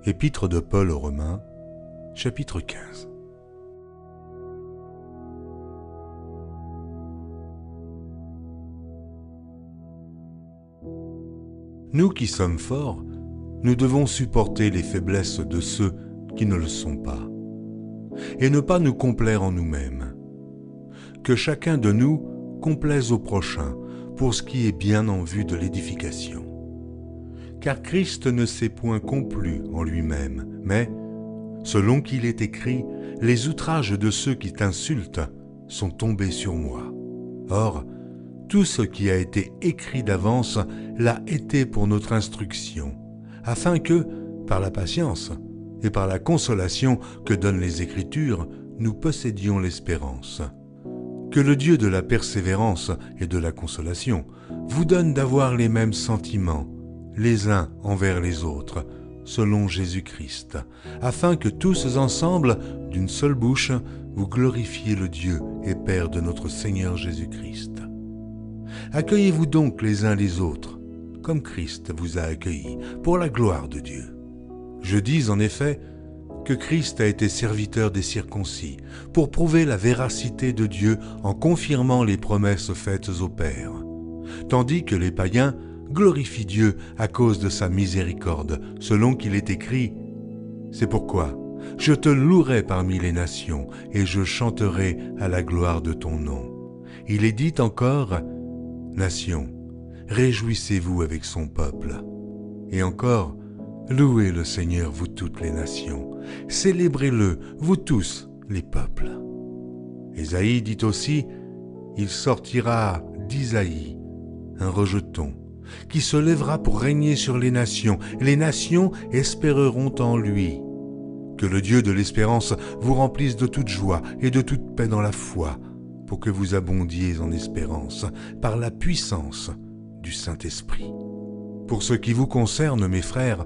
Épître de Paul aux Romains, chapitre 15. Nous qui sommes forts, nous devons supporter les faiblesses de ceux qui ne le sont pas, et ne pas nous complaire en nous-mêmes. Que chacun de nous complaise au prochain pour ce qui est bien en vue de l'édification. Car Christ ne s'est point complu en lui-même, mais, selon qu'il est écrit, les outrages de ceux qui t'insultent sont tombés sur moi. Or, tout ce qui a été écrit d'avance l'a été pour notre instruction, afin que, par la patience et par la consolation que donnent les Écritures, nous possédions l'espérance. Que le Dieu de la persévérance et de la consolation vous donne d'avoir les mêmes sentiments, les uns envers les autres, selon Jésus-Christ, afin que tous ensemble, d'une seule bouche, vous glorifiez le Dieu et Père de notre Seigneur Jésus-Christ. Accueillez-vous donc les uns les autres, comme Christ vous a accueillis, pour la gloire de Dieu. Je dis en effet que Christ a été serviteur des circoncis, pour prouver la véracité de Dieu en confirmant les promesses faites aux pères, tandis que les païens glorifient Dieu à cause de sa miséricorde, selon qu'il est écrit « C'est pourquoi je te louerai parmi les nations, et je chanterai à la gloire de ton nom. » Il est dit encore « Nations, réjouissez-vous avec son peuple. » Et encore « Louez le Seigneur, vous toutes les nations. Célébrez-le, vous tous les peuples. » Ésaïe dit aussi « Il sortira d'Isaïe un rejeton, qui se lèvera pour régner sur les nations espéreront en lui. » Que le Dieu de l'espérance vous remplisse de toute joie et de toute paix dans la foi, pour que vous abondiez en espérance, par la puissance du Saint-Esprit. Pour ce qui vous concerne, mes frères,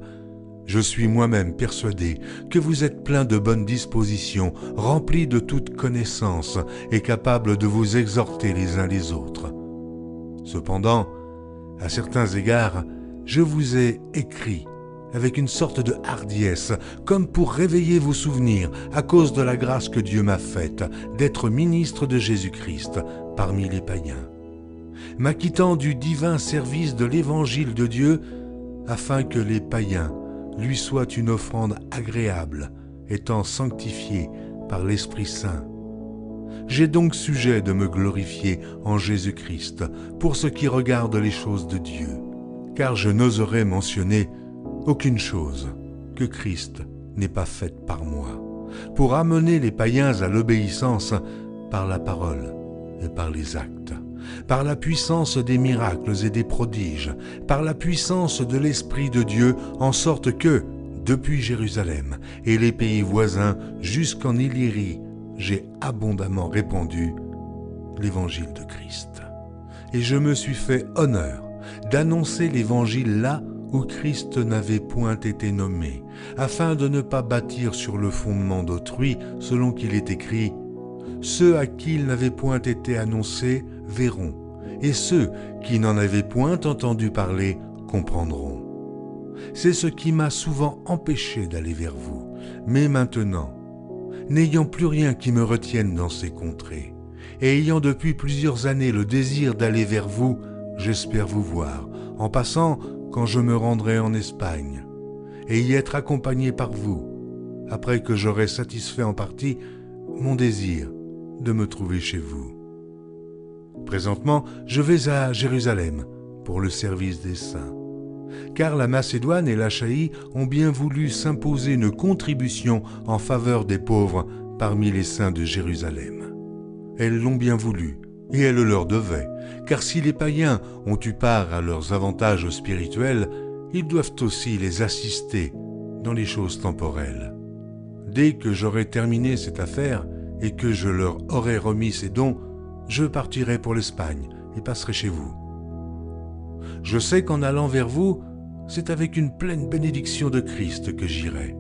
je suis moi-même persuadé que vous êtes pleins de bonnes dispositions, remplis de toute connaissance et capables de vous exhorter les uns les autres. Cependant, à certains égards, je vous ai écrit avec une sorte de hardiesse, comme pour réveiller vos souvenirs à cause de la grâce que Dieu m'a faite d'être ministre de Jésus-Christ parmi les païens, m'acquittant du divin service de l'évangile de Dieu, afin que les païens lui soient une offrande agréable, étant sanctifiés par l'Esprit Saint. J'ai donc sujet de me glorifier en Jésus-Christ pour ce qui regarde les choses de Dieu, car je n'oserais mentionner aucune chose que Christ n'ait pas faite par moi, pour amener les païens à l'obéissance par la parole et par les actes, par la puissance des miracles et des prodiges, par la puissance de l'Esprit de Dieu, en sorte que, depuis Jérusalem et les pays voisins jusqu'en Illyrie, j'ai abondamment répandu l'évangile de Christ. Et je me suis fait honneur d'annoncer l'évangile là où Christ n'avait point été nommé, afin de ne pas bâtir sur le fondement d'autrui, selon qu'il est écrit « Ceux à qui il n'avait point été annoncé verront, et ceux qui n'en avaient point entendu parler comprendront. » C'est ce qui m'a souvent empêché d'aller vers vous, mais maintenant, n'ayant plus rien qui me retienne dans ces contrées, et ayant depuis plusieurs années le désir d'aller vers vous, j'espère vous voir, en passant quand je me rendrai en Espagne, et y être accompagné par vous, après que j'aurai satisfait en partie mon désir de me trouver chez vous. Présentement, je vais à Jérusalem pour le service des saints, car la Macédoine et l'Achaïe ont bien voulu s'imposer une contribution en faveur des pauvres parmi les saints de Jérusalem. Elles l'ont bien voulu, et elles le leur devaient, car si les païens ont eu part à leurs avantages spirituels, ils doivent aussi les assister dans les choses temporelles. Dès que j'aurai terminé cette affaire et que je leur aurai remis ces dons, je partirai pour l'Espagne et passerai chez vous. Je sais qu'en allant vers vous, c'est avec une pleine bénédiction de Christ que j'irai.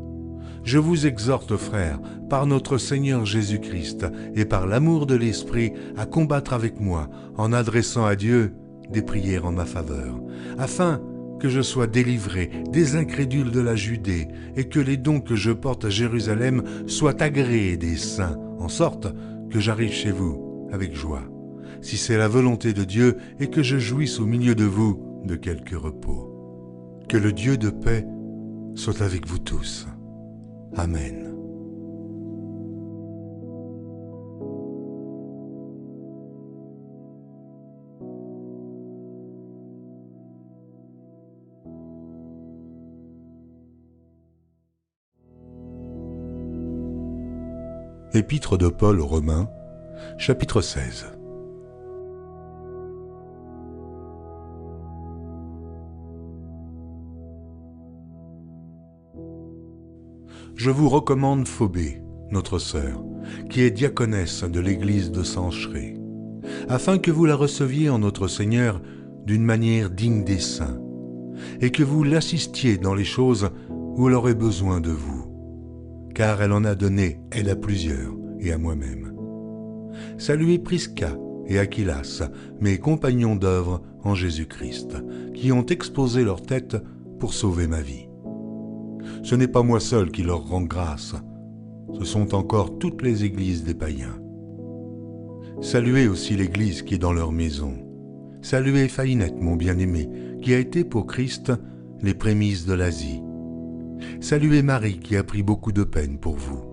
Je vous exhorte, frères, par notre Seigneur Jésus-Christ et par l'amour de l'Esprit, à combattre avec moi en adressant à Dieu des prières en ma faveur, afin que je sois délivré des incrédules de la Judée, et que les dons que je porte à Jérusalem soient agréés des saints, en sorte que j'arrive chez vous avec joie, si c'est la volonté de Dieu, et que je jouisse au milieu de vous de quelque repos. Que le Dieu de paix soit avec vous tous. Amen. Épître de Paul aux Romains, chapitre 16. Je vous recommande Phobé, notre sœur, qui est diaconesse de l'église de Sancheré, afin que vous la receviez en notre Seigneur d'une manière digne des saints, et que vous l'assistiez dans les choses où elle aurait besoin de vous, car elle en a donné, elle à plusieurs, et à moi-même. Saluez Prisca et Aquilas, mes compagnons d'œuvre en Jésus-Christ, qui ont exposé leur tête pour sauver ma vie. Ce n'est pas moi seul qui leur rend grâce, ce sont encore toutes les églises des païens. Saluez aussi l'église qui est dans leur maison. Saluez Phainette, mon bien-aimé, qui a été pour Christ les prémices de l'Asie. Saluez Marie, qui a pris beaucoup de peine pour vous.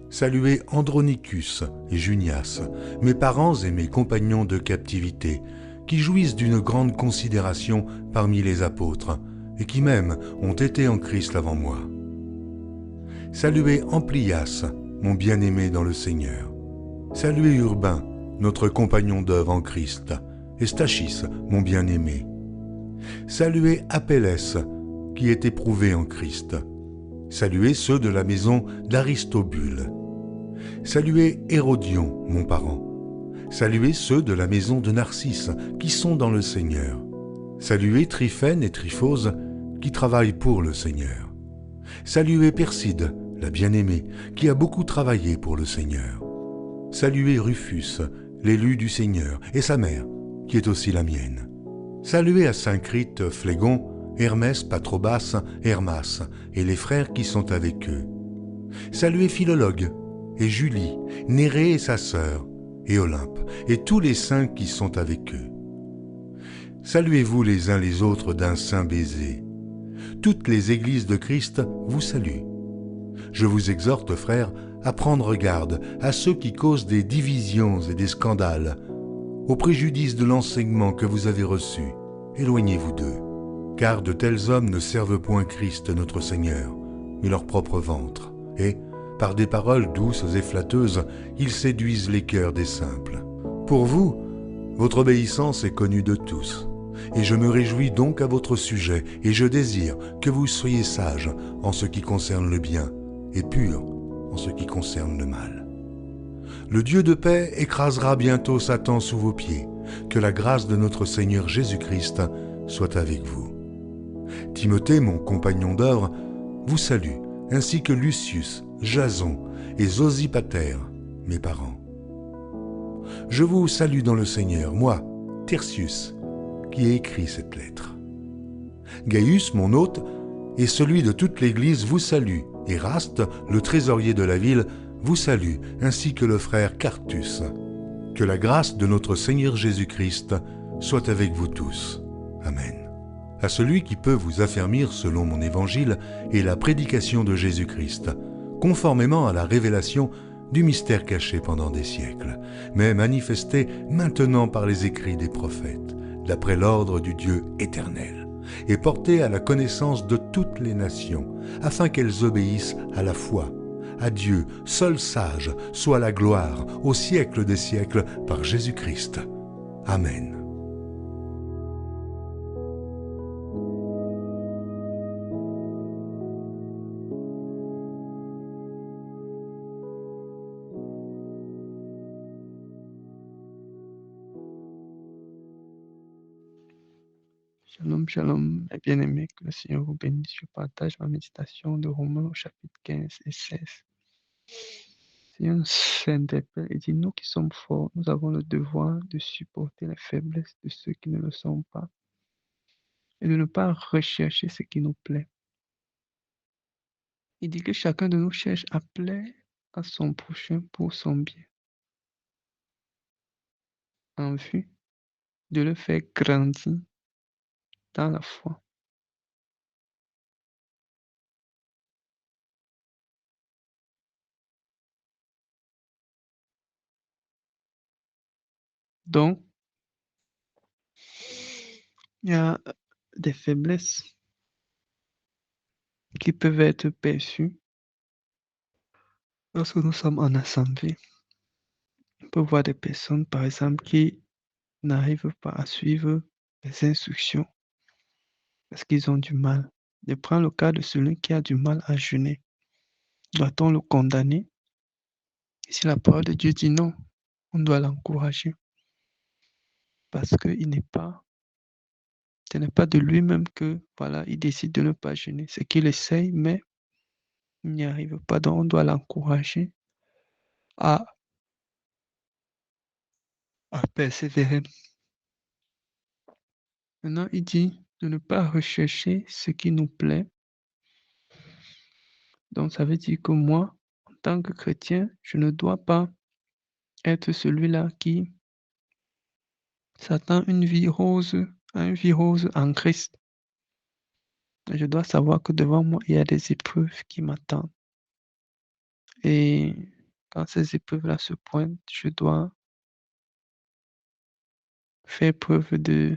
Saluez Andronicus et Junias, mes parents et mes compagnons de captivité, qui jouissent d'une grande considération parmi les apôtres, et qui même ont été en Christ avant moi. Saluez Amplias, mon bien-aimé dans le Seigneur. Saluez Urbain, notre compagnon d'œuvre en Christ, et Stachys, mon bien-aimé. Saluez Apelles, qui est éprouvé en Christ. Saluez ceux de la maison d'Aristobule. Saluez Hérodion, mon parent. Saluez ceux de la maison de Narcisse, qui sont dans le Seigneur. Saluez Tryphène et Tryphose, qui travaillent pour le Seigneur. Saluez Perside, la bien-aimée, qui a beaucoup travaillé pour le Seigneur. Saluez Rufus, l'élu du Seigneur, et sa mère, qui est aussi la mienne. Saluez Asyncrite, Phlégon, Hermès, Patrobas, Hermas, et les frères qui sont avec eux. Saluez Philologue, et Julie, Nérée et sa sœur, et Olympe, et tous les saints qui sont avec eux. Saluez-vous les uns les autres d'un saint baiser. Toutes les églises de Christ vous saluent. Je vous exhorte, frères, à prendre garde à ceux qui causent des divisions et des scandales, au préjudice de l'enseignement que vous avez reçu. Éloignez-vous d'eux, car de tels hommes ne servent point Christ notre Seigneur, mais leur propre ventre, et, par des paroles douces et flatteuses, ils séduisent les cœurs des simples. Pour vous, votre obéissance est connue de tous, et je me réjouis donc à votre sujet, et je désire que vous soyez sages en ce qui concerne le bien, et purs en ce qui concerne le mal. Le Dieu de paix écrasera bientôt Satan sous vos pieds. Que la grâce de notre Seigneur Jésus-Christ soit avec vous. Timothée, mon compagnon d'œuvre, vous salue, ainsi que Lucius, Jason et Zosipater, mes parents. Je vous salue dans le Seigneur, moi, Tertius, qui ai écrit cette lettre. Gaius, mon hôte, et celui de toute l'Église vous salue. Eraste, le trésorier de la ville, vous salue, ainsi que le frère Quartus. Que la grâce de notre Seigneur Jésus-Christ soit avec vous tous. Amen. À celui qui peut vous affermir selon mon évangile et la prédication de Jésus-Christ, conformément à la révélation du mystère caché pendant des siècles, mais manifesté maintenant par les écrits des prophètes, d'après l'ordre du Dieu éternel, et porté à la connaissance de toutes les nations, afin qu'elles obéissent à la foi. À Dieu, seul sage, soit la gloire au siècle des siècles par Jésus-Christ. Amen. Shalom, shalom, mes bien-aimés, que le Seigneur vous bénisse. Je partage ma méditation de Romains au chapitre 15 et 16. Seigneur s'interpelle et dit, nous qui sommes forts, nous avons le devoir de supporter les faiblesses de ceux qui ne le sont pas. et de ne pas rechercher ce qui nous plaît. Il dit que chacun de nous cherche à plaire à son prochain pour son bien, en vue de le faire grandir dans la foi. Donc, il y a des faiblesses qui peuvent être perçues lorsque nous sommes en assemblée. On peut voir des personnes, par exemple, qui n'arrivent pas à suivre les instructions parce qu'ils ont du mal. Je prends le cas de celui qui a du mal à jeûner. Doit-on le condamner? Si la parole de Dieu dit non, on doit l'encourager parce qu'il n'est pas, ce n'est pas de lui-même que, voilà, il décide de ne pas jeûner. C'est qu'il essaye, mais il n'y arrive pas. Donc, on doit l'encourager à, à persévérer. Maintenant, il dit de ne pas rechercher ce qui nous plaît. Donc, ça veut dire que moi, en tant que chrétien, je ne dois pas être celui-là qui s'attend à une vie rose en Christ. Je dois savoir que devant moi, il y a des épreuves qui m'attendent. Et quand ces épreuves-là se pointent, je dois faire preuve de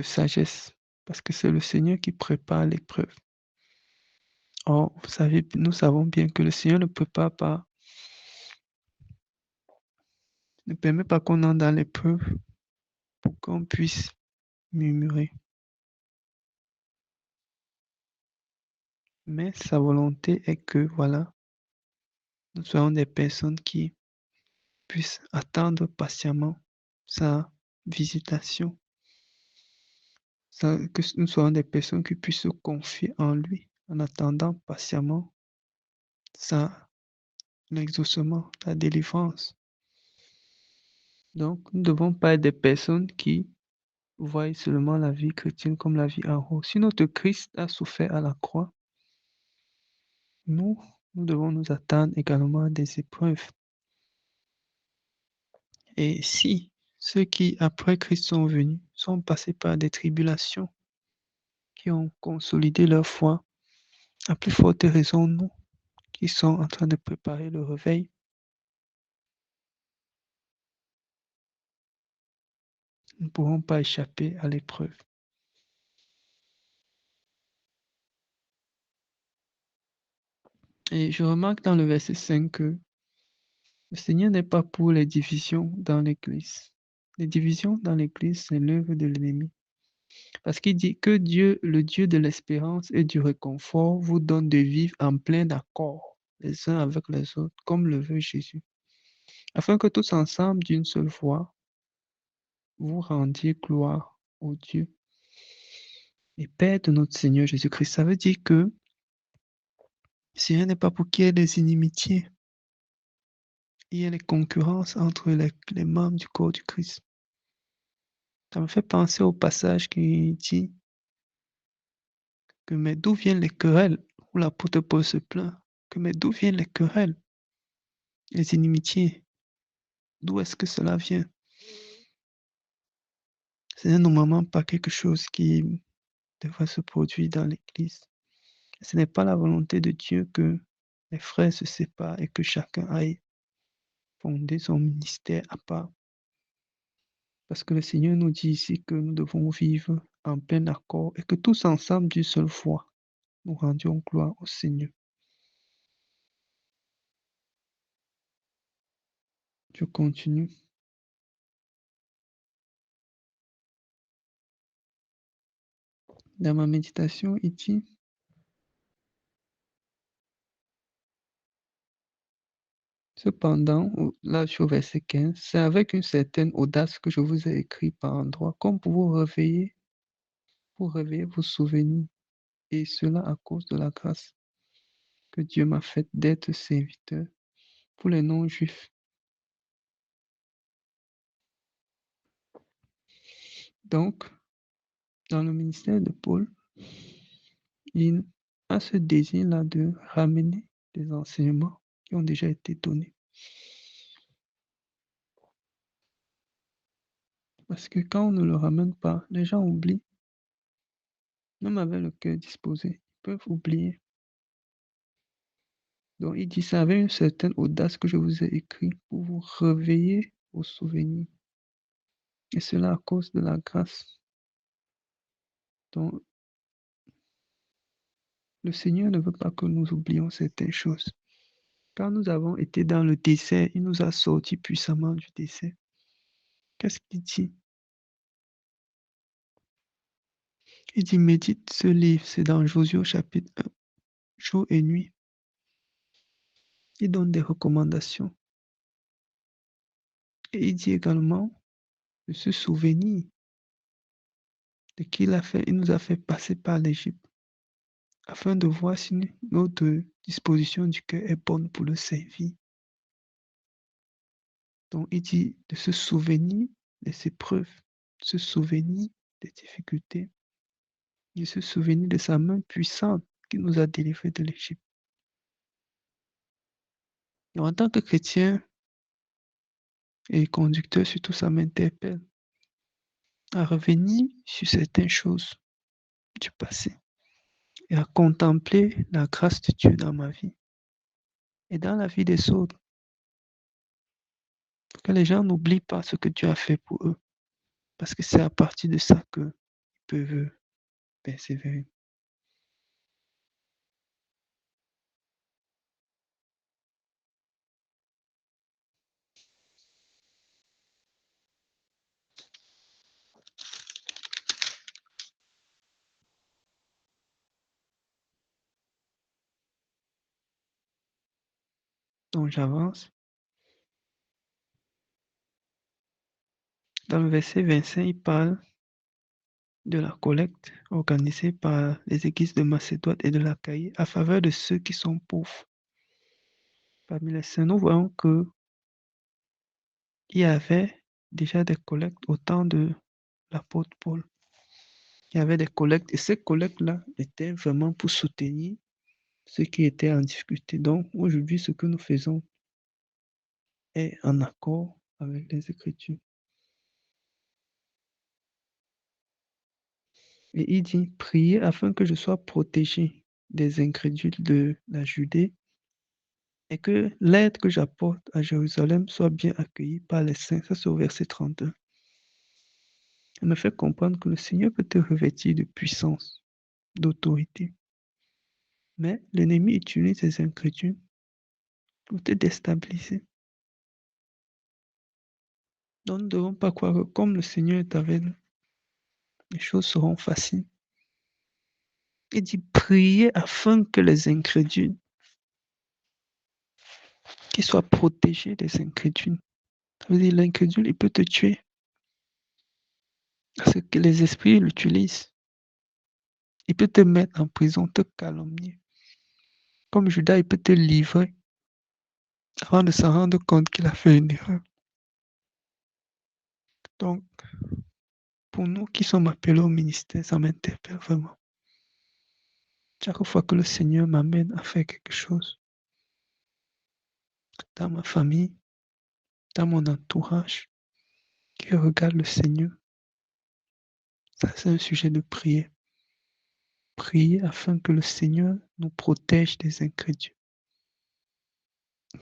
sagesse, parce que c'est le Seigneur qui prépare l'épreuve. Or, vous savez, nous savons bien que le Seigneur ne prépare pas, ne permet pas qu'on entre dans l'épreuve pour qu'on puisse murmurer. Mais sa volonté est que, voilà, nous soyons des personnes qui puissent attendre patiemment sa visitation, que nous soyons des personnes qui puissent se confier en lui en attendant patiemment l'exaucement, la délivrance. Donc, nous ne devons pas être des personnes qui voient seulement la vie chrétienne comme la vie en haut. Si notre Christ a souffert à la croix, nous devons nous attendre également à des épreuves. Et si ceux qui, après Christ, sont venus, sont passés par des tribulations qui ont consolidé leur foi, à plus forte raison, nous, qui sommes en train de préparer le réveil, nous ne pourrons pas échapper à l'épreuve. Et je remarque dans le verset 5 que le Seigneur n'est pas pour les divisions dans l'Église. Les divisions dans l'Église, c'est l'œuvre de l'ennemi. Parce qu'il dit que Dieu, le Dieu de l'espérance et du réconfort, vous donne de vivre en plein accord, les uns avec les autres, comme le veut Jésus, afin que tous ensemble, d'une seule voix, vous rendiez gloire au Dieu et Père de notre Seigneur Jésus-Christ. Ça veut dire que le Seigneur n'est pas pour qu'il y ait des inimitiés, il y ait les concurrences entre les membres du corps du Christ. Ça me fait penser au passage qui dit que mais d'où viennent les querelles, où l'apôtre Paul se plaint, que mais d'où viennent les querelles, les inimitiés, d'où est-ce que cela vient? Ce n'est normalement pas quelque chose qui devrait se produire dans l'Église. Ce n'est pas la volonté de Dieu que les frères se séparent et que chacun aille fonder son ministère à part. Parce que le Seigneur nous dit ici que nous devons vivre en plein accord et que tous ensemble, d'une seule foi, nous rendions gloire au Seigneur. Je continue. Dans ma méditation, il dit, cependant, là je suis au verset 15, c'est avec une certaine audace que je vous ai écrit par endroits, comme pour vous réveiller vos souvenirs, et cela à cause de la grâce que Dieu m'a faite d'être serviteur pour les non-juifs. Donc, Dans le ministère de Paul, il a ce désir-là de ramener des enseignements qui ont déjà été donnés. Parce que quand on ne le ramène pas, les gens oublient. Même avec le cœur disposé, ils peuvent oublier. Donc il dit, c'est avec une certaine audace que je vous ai écrit pour vous réveiller aux souvenirs. Et cela à cause de la grâce. Donc le Seigneur ne veut pas que nous oublions certaines choses. Quand nous avons été dans le désert, il nous a sortis puissamment du désert. Qu'est-ce qu'il dit? Il dit, médite ce livre, c'est dans Josué au chapitre 1, jour et nuit. Il donne des recommandations. Et il dit également de se souvenir de qu'il a fait. Il nous a fait passer par l'Égypte afin de voir si notre disposition du cœur est bonne pour le servir. Donc il dit de se souvenir des épreuves, de se souvenir des difficultés, de se souvenir de sa main puissante qui nous a délivrés de l'Égypte. En tant que chrétien et conducteur, surtout ça m'interpelle à revenir sur certaines choses du passé et à contempler la grâce de Dieu dans ma vie et dans la vie des autres. Que les gens n'oublient pas ce que Dieu a fait pour eux, parce que c'est à partir de ça qu'ils peuvent persévérer. Donc j'avance. Dans le verset 25, il parle de la collecte organisée par les églises de Macédoine et de l'Achaïe à faveur de ceux qui sont pauvres. Parmi les saints, nous voyons qu'il y avait déjà des collectes au temps de l'apôtre Paul. Il y avait des collectes et ces collectes-là étaient vraiment pour soutenir ceux qui étaient en difficulté. Donc aujourd'hui, ce que nous faisons est en accord avec les Écritures. Et il dit, priez afin que je sois protégé des incrédules de la Judée et que l'aide que j'apporte à Jérusalem soit bien accueillie par les saints. Ça, c'est au verset 32. Il me fait comprendre que le Seigneur peut te revêtir de puissance, d'autorité. Mais l'ennemi utilise les incrédules pour te déstabiliser. Donc, nous ne devons pas croire que comme le Seigneur est avec nous, les choses seront faciles. Il dit, priez afin que les incrédules, qu'ils soient protégés des incrédules. Ça veut dire l'incrédule, il peut te tuer. Parce que les esprits l'utilisent. Il peut te mettre en prison, te calomnier. Comme Judas, il peut te livrer avant de s'en rendre compte qu'il a fait une erreur. Donc, pour nous qui sommes appelés au ministère, ça m'interpelle vraiment. Chaque fois que le Seigneur m'amène à faire quelque chose, dans ma famille, dans mon entourage, qui regarde le Seigneur, ça c'est un sujet de prière. Prier afin que le Seigneur nous protège des incrédules.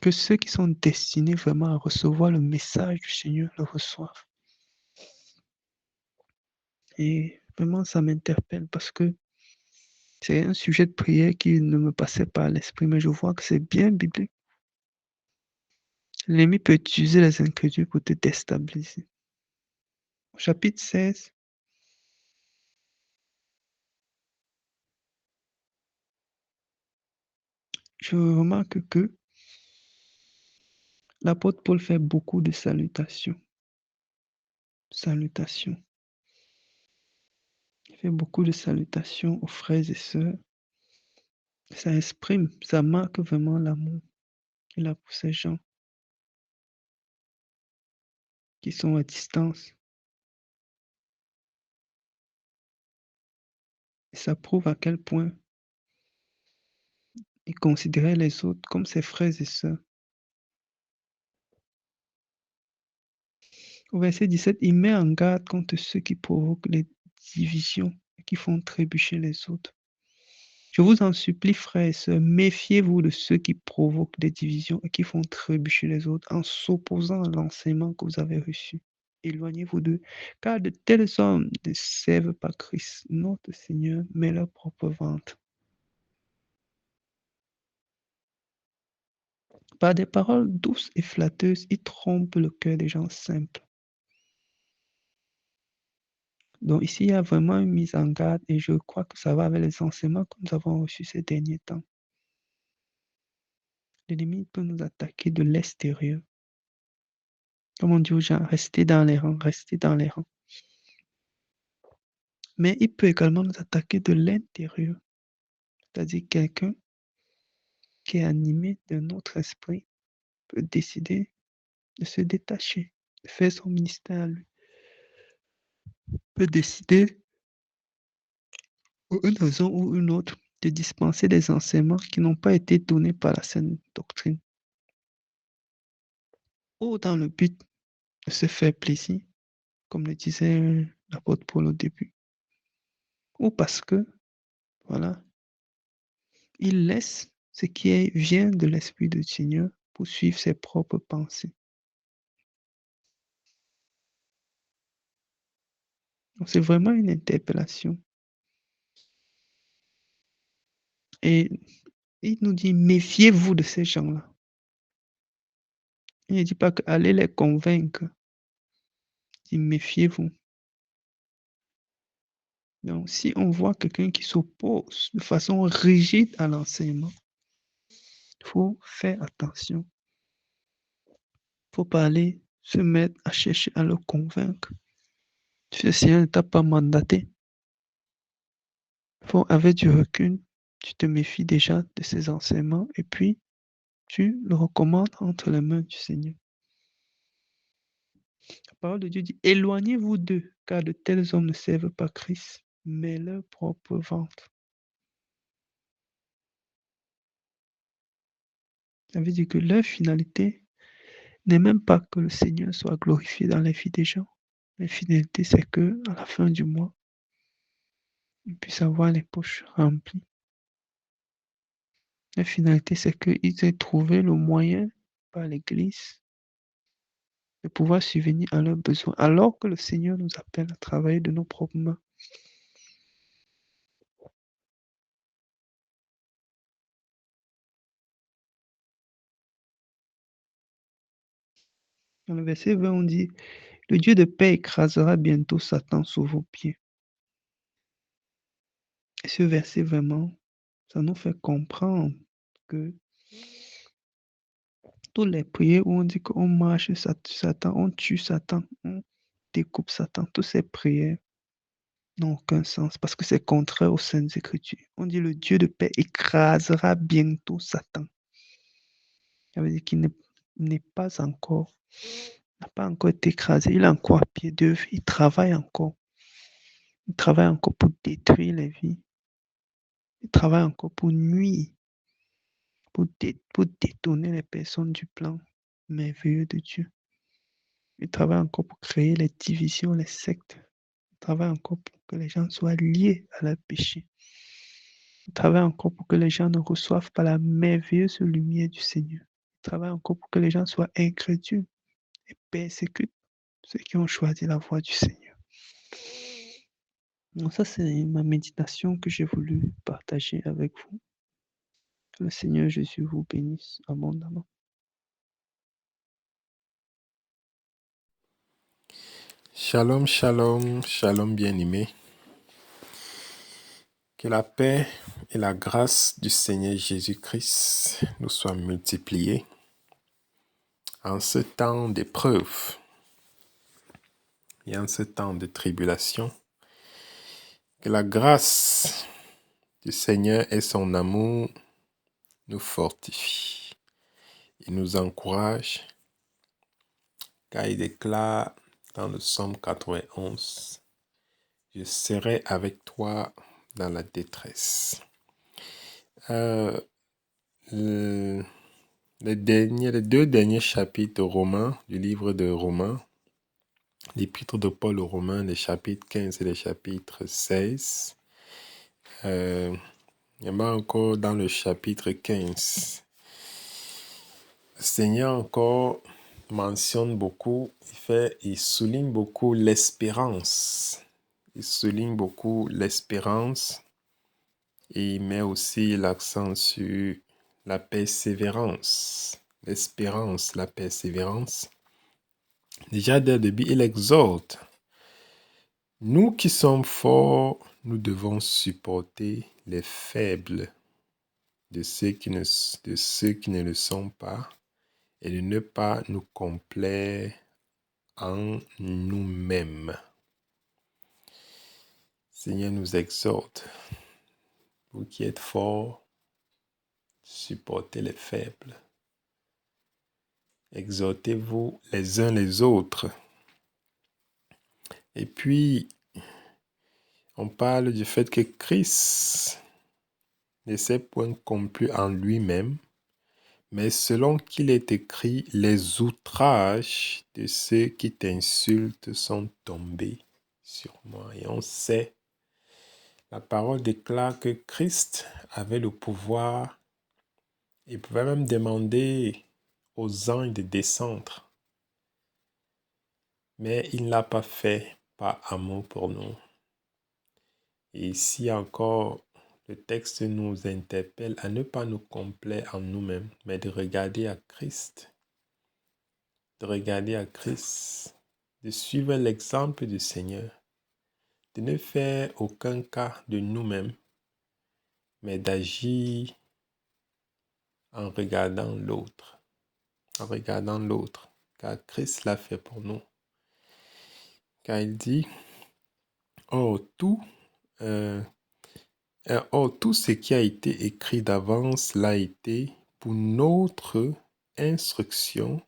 Que ceux qui sont destinés vraiment à recevoir le message du Seigneur le reçoivent. Et vraiment, ça m'interpelle parce que c'est un sujet de prière qui ne me passait pas à l'esprit, mais je vois que c'est bien biblique. L'ennemi peut utiliser les incrédules pour te déstabiliser. Au chapitre 16, je remarque que l'apôtre Paul fait beaucoup de salutations. Salutations. Il fait beaucoup de salutations aux frères et sœurs. Ça exprime, ça marque vraiment l'amour qu'il a pour ces gens qui sont à distance. ça prouve à quel point il considérait les autres comme ses frères et sœurs. Au verset 17, il met en garde contre ceux qui provoquent les divisions et qui font trébucher les autres. Je vous en supplie, frères et sœurs, méfiez-vous de ceux qui provoquent des divisions et qui font trébucher les autres en s'opposant à l'enseignement que vous avez reçu. Éloignez-vous d'eux, car de tels hommes ne servent pas Christ, notre Seigneur, mais leur propre ventre. Par des paroles douces et flatteuses, ils trompent le cœur des gens simples. Donc ici, il y a vraiment une mise en garde et je crois que ça va avec les enseignements que nous avons reçus ces derniers temps. L'ennemi peut nous attaquer de l'extérieur. Comme on dit aux gens, restez dans les rangs, restez dans les rangs. Mais il peut également nous attaquer de l'intérieur, c'est-à-dire quelqu'un qui est animé d'un autre esprit peut décider de se détacher, de faire son ministère à lui, peut décider pour une raison ou une autre de dispenser des enseignements qui n'ont pas été donnés par la saine doctrine, ou dans le but de se faire plaisir, comme le disait l'apôtre Paul au début, ou parce que, voilà, il laisse ce qui vient de l'Esprit du Seigneur pour suivre ses propres pensées. Donc, c'est vraiment une interpellation. Et il nous dit, méfiez-vous de ces gens-là. Il ne dit pas qu'allez les convaincre. Il dit, méfiez-vous. Donc, si on voit quelqu'un qui s'oppose de façon rigide à l'enseignement, il faut faire attention. Il ne faut pas aller se mettre à chercher à le convaincre. Si le Seigneur ne t'a pas mandaté, il faut, avec du recul, tu te méfies déjà de ses enseignements et puis tu le recommandes entre les mains du Seigneur. La parole de Dieu dit, éloignez-vous d'eux, car de tels hommes ne servent pas Christ, mais leur propre ventre. Ça veut dire que leur finalité n'est même pas que le Seigneur soit glorifié dans la vie des gens. La finalité, c'est que à la fin du mois, ils puissent avoir les poches remplies. La finalité, c'est qu'ils aient trouvé le moyen par l'Église de pouvoir subvenir à leurs besoins, alors que le Seigneur nous appelle à travailler de nos propres mains. Dans le verset 20, on dit, le Dieu de paix écrasera bientôt Satan sous vos pieds. Et ce verset, vraiment, ça nous fait comprendre que toutes les prières où on dit qu'on marche Satan, on tue Satan, on découpe Satan, toutes ces prières n'ont aucun sens parce que c'est contraire aux Saintes Écritures. On dit le Dieu de paix écrasera bientôt Satan. Ça veut dire qu'il n'est pas encore, n'a pas encore été écrasé, il est encore à pied d'œuvre, il travaille encore. Il travaille encore pour détruire les vies. Il travaille encore pour nuire, pour détourner les personnes du plan merveilleux de Dieu. Il travaille encore pour créer les divisions, les sectes. Il travaille encore pour que les gens soient liés à leur péché. Il travaille encore pour que les gens ne reçoivent pas la merveilleuse lumière du Seigneur. Il travaille encore pour que les gens soient incrédules et persécutent ceux qui ont choisi la voie du Seigneur. Donc ça, c'est ma méditation que j'ai voulu partager avec vous. Que le Seigneur Jésus vous bénisse abondamment. Shalom, shalom, shalom bien-aimé. Que la paix et la grâce du Seigneur Jésus-Christ nous soient multipliées en ce temps d'épreuve et en ce temps de tribulation. Que la grâce du Seigneur et son amour nous fortifient et nous encouragent, car il déclare dans le psaume 91, « Je serai avec toi dans la détresse. Les deux derniers chapitres de Romains, du livre de Romains, l'épître de Paul aux Romains, les chapitres 15 et les chapitres 16. Il y a encore dans le chapitre 15. Le Seigneur encore mentionne beaucoup, il souligne beaucoup l'espérance. Il souligne beaucoup l'espérance et il met aussi l'accent sur la persévérance. L'espérance, la persévérance. Déjà dès le début, il exhorte. Nous qui sommes forts, nous devons supporter les faibles de ceux qui ne le sont pas et de ne pas nous complaire en nous-mêmes. Seigneur nous exhorte. Vous qui êtes forts, supportez les faibles. Exhortez-vous les uns les autres. Et puis, on parle du fait que Christ ne s'est point complu en lui-même, mais selon qu'il est écrit, les outrages de ceux qui t'insultent sont tombés sur moi. Et on sait, la parole déclare que Christ avait le pouvoir, il pouvait même demander aux anges de descendre. Mais il ne l'a pas fait par amour pour nous. Et ici encore, le texte nous interpelle à ne pas nous complaire en nous-mêmes, mais de regarder à Christ. De regarder à Christ, de suivre l'exemple du Seigneur, de ne faire aucun cas de nous-mêmes, mais d'agir en regardant l'autre. En regardant l'autre, car Christ l'a fait pour nous. Car il dit, Or tout ce qui a été écrit d'avance l'a été pour notre instruction,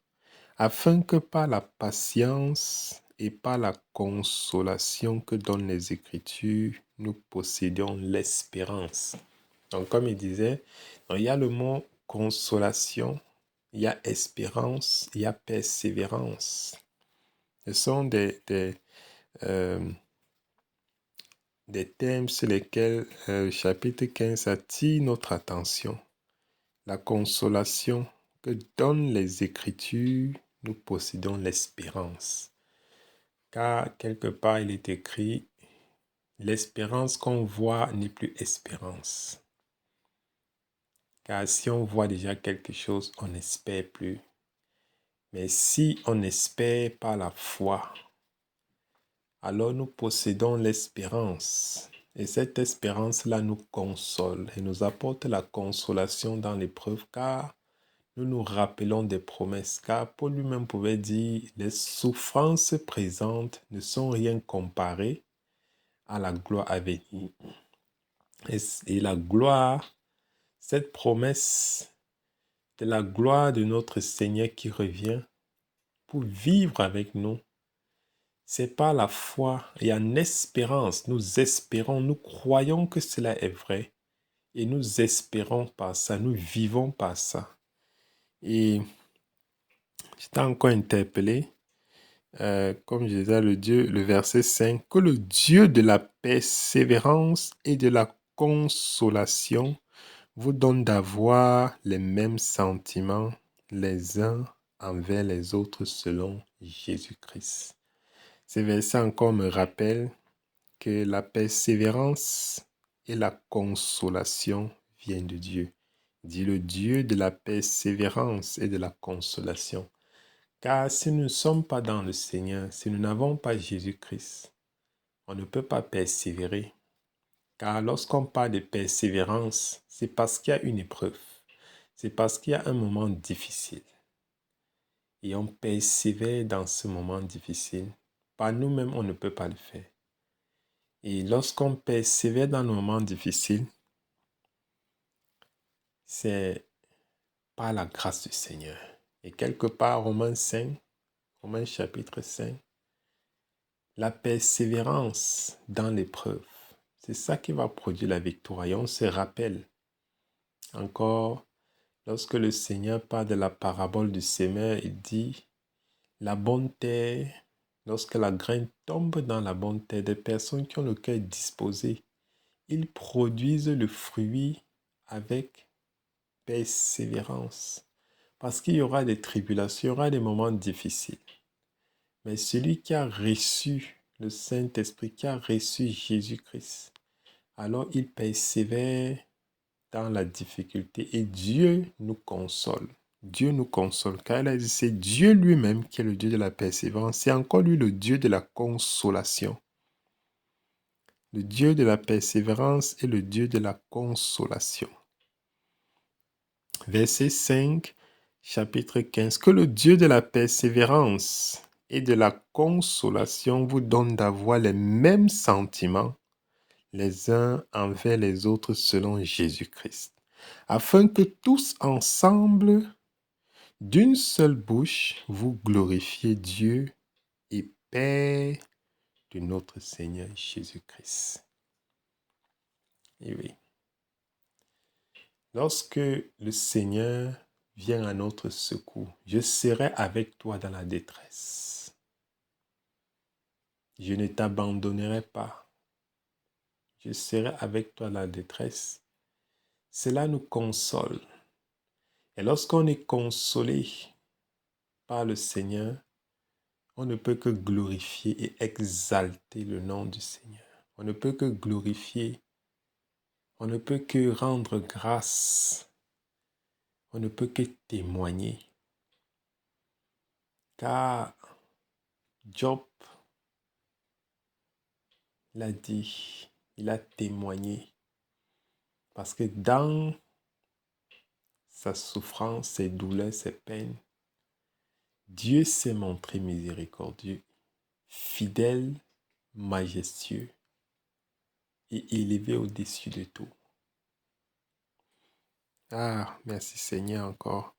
afin que par la patience et par la consolation que donnent les Écritures, nous possédions l'espérance. Donc, comme il disait, il y a le mot consolation, il y a espérance, il y a persévérance. Ce sont des thèmes sur lesquels le chapitre 15 attire notre attention. La consolation que donnent les Écritures, nous possédons l'espérance. Car quelque part, il est écrit, l'espérance qu'on voit n'est plus espérance. Car si on voit déjà quelque chose, on n'espère plus. Mais si on espère par la foi, alors nous possédons l'espérance. Et cette espérance-là nous console et nous apporte la consolation dans l'épreuve, car nous nous rappelons des promesses. Car Paul lui-même pouvait dire, les souffrances présentes ne sont rien comparées à la gloire à venir. Et la gloire, cette promesse de la gloire de notre Seigneur qui revient pour vivre avec nous, c'est par la foi et en espérance. Nous espérons, nous croyons que cela est vrai. Et nous espérons par ça, nous vivons par ça. Et j'étais encore interpellé, comme je disais, le verset 5, que le Dieu de la persévérance et de la consolation vous donne d'avoir les mêmes sentiments les uns envers les autres selon Jésus-Christ. Ces versets encore me rappellent que la persévérance et la consolation viennent de Dieu. Dit le Dieu de la persévérance et de la consolation. Car si nous ne sommes pas dans le Seigneur, si nous n'avons pas Jésus-Christ, on ne peut pas persévérer. Car lorsqu'on parle de persévérance, c'est parce qu'il y a une épreuve. C'est parce qu'il y a un moment difficile. Et on persévère dans ce moment difficile. Par nous-mêmes, on ne peut pas le faire. Et lorsqu'on persévère dans nos moments difficiles, c'est par la grâce du Seigneur. Et quelque part, Romains chapitre 5, la persévérance dans l'épreuve, C'est ça qui va produire la victoire. Et on se rappelle encore, lorsque le Seigneur parle de la parabole du semeur, il dit, la bonne terre, lorsque la graine tombe dans la bonne terre, des personnes qui ont le cœur disposé, ils produisent le fruit avec persévérance. Parce qu'il y aura des tribulations, il y aura des moments difficiles. Mais celui qui a reçu le Saint-Esprit, qui a reçu Jésus-Christ, alors il persévère dans la difficulté et Dieu nous console. Dieu nous console, car il a dit, c'est Dieu lui-même qui est le Dieu de la persévérance. C'est encore lui le Dieu de la consolation. Le Dieu de la persévérance est le Dieu de la consolation. Verset 5, chapitre 15. Que le Dieu de la persévérance et de la consolation vous donne d'avoir les mêmes sentiments les uns envers les autres selon Jésus-Christ, afin que tous ensemble, d'une seule bouche, vous glorifiez Dieu et Père de notre Seigneur Jésus-Christ. Et oui, lorsque le Seigneur vient à notre secours, je serai avec toi dans la détresse. Je ne t'abandonnerai pas. Je serai avec toi dans la détresse. Cela nous console. Et lorsqu'on est consolé par le Seigneur, on ne peut que glorifier et exalter le nom du Seigneur. On ne peut que glorifier, on ne peut que rendre grâce, on ne peut que témoigner. Car Job l'a dit, il a témoigné. Parce que dans sa souffrance, ses douleurs, ses peines, Dieu s'est montré miséricordieux, fidèle, majestueux et élevé au-dessus de tout. Ah, merci Seigneur encore.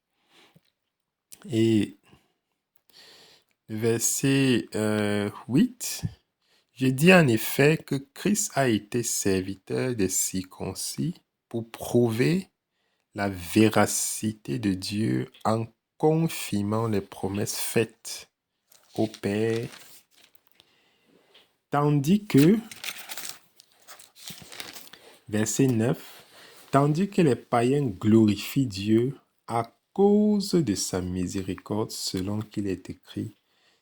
Et verset 8, je dis en effet que Christ a été serviteur des circoncis pour prouver la véracité de Dieu en confirmant les promesses faites au Père, tandis que, verset 9, tandis que les païens glorifient Dieu à cause de sa miséricorde, selon qu'il est écrit,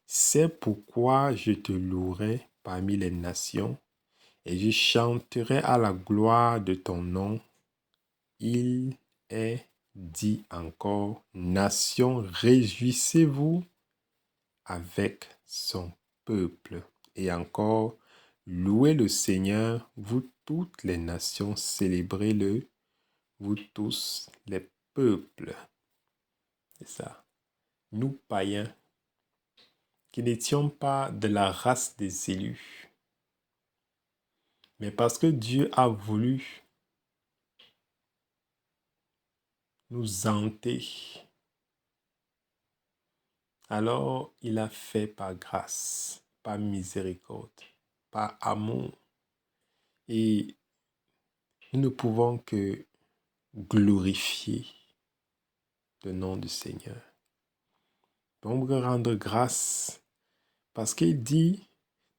c'est pourquoi je te louerai parmi les nations et je chanterai à la gloire de ton nom. Il est dit encore, nation, réjouissez-vous avec son peuple. Et encore, louez le Seigneur, vous toutes les nations, célébrez-le, vous tous les peuples. C'est ça. Nous païens, qui n'étions pas de la race des élus, mais parce que Dieu a voulu nous hanter, alors il a fait par grâce, par miséricorde, par amour. Et nous ne pouvons que glorifier le nom du Seigneur. Donc rendre grâce parce qu'il dit,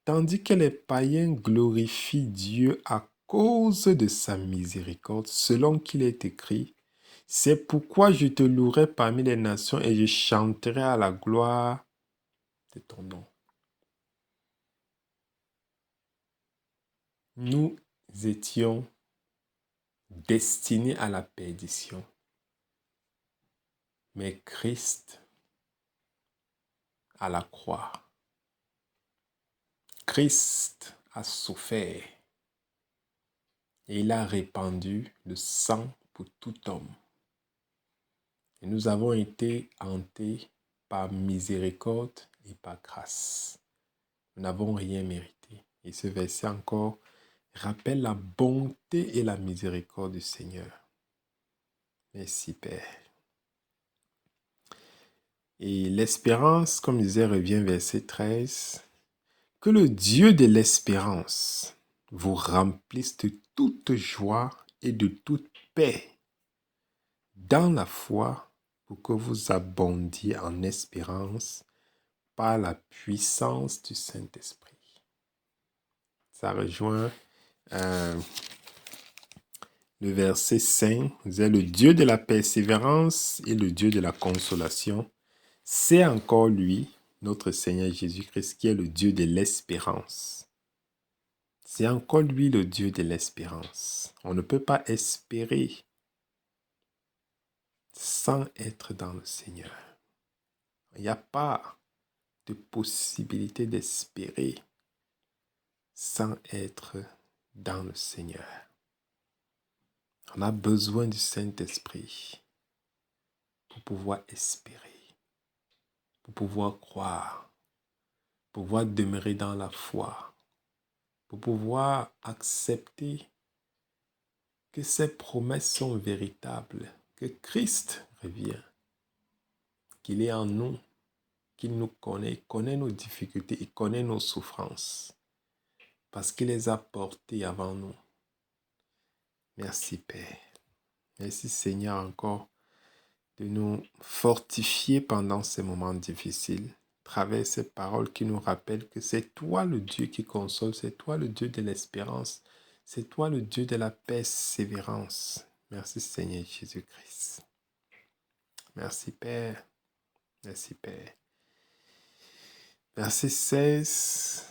tandis que les païens glorifient Dieu à cause de sa miséricorde, selon qu'il est écrit, c'est pourquoi je te louerai parmi les nations et je chanterai à la gloire de ton nom. Nous étions destinés à la perdition, mais Christ à la croix, Christ a souffert et il a répandu le sang pour tout homme. Et nous avons été hantés par miséricorde et par grâce. Nous n'avons rien mérité. Et ce verset encore rappelle la bonté et la miséricorde du Seigneur. Merci Père. Et l'espérance, comme disait, revient verset 13. Que le Dieu de l'espérance vous remplisse de toute joie et de toute paix dans la foi pour que vous abondiez en espérance par la puissance du Saint-Esprit. Ça rejoint le verset 5, c'est le Dieu de la persévérance et le Dieu de la consolation. C'est encore lui, notre Seigneur Jésus-Christ, qui est le Dieu de l'espérance. C'est encore lui le Dieu de l'espérance. On ne peut pas espérer sans être dans le Seigneur. Il n'y a pas de possibilité d'espérer sans être dans le Seigneur. On a besoin du Saint-Esprit pour pouvoir espérer, pour pouvoir croire, pour pouvoir demeurer dans la foi, pour pouvoir accepter que ces promesses sont véritables, que Christ revient, qu'il est en nous, qu'il nous connaît nos difficultés, il connaît nos souffrances, parce qu'il les a portées avant nous. Merci Père. Merci Seigneur encore de nous fortifier pendant ces moments difficiles, à travers ces paroles qui nous rappellent que c'est toi le Dieu qui console, c'est toi le Dieu de l'espérance, c'est toi le Dieu de la persévérance. Merci Seigneur Jésus-Christ. Merci Père. Merci Père. Verset 16,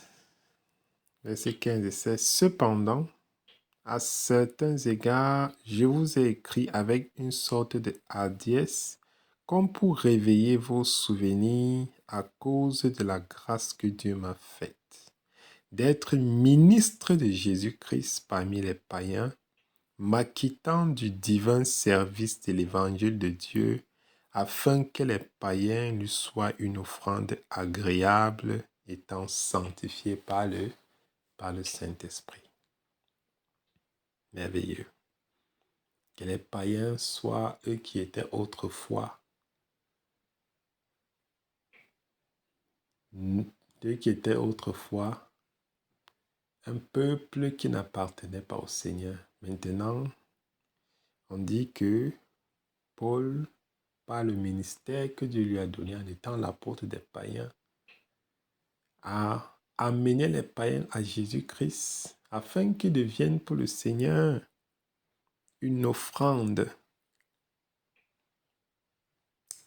verset 15 et 16. Cependant, à certains égards, je vous ai écrit avec une sorte de hardiesse, comme pour réveiller vos souvenirs à cause de la grâce que Dieu m'a faite, d'être ministre de Jésus-Christ parmi les païens, m'acquittant du divin service de l'évangile de Dieu, afin que les païens lui soient une offrande agréable, étant sanctifiés par le Saint-Esprit. Merveilleux. Que les païens soient eux qui étaient autrefois, un peuple qui n'appartenait pas au Seigneur. Maintenant, on dit que Paul, par le ministère que Dieu lui a donné en étant l'apôtre des païens, a amené les païens à Jésus-Christ afin qu'ils deviennent pour le Seigneur une offrande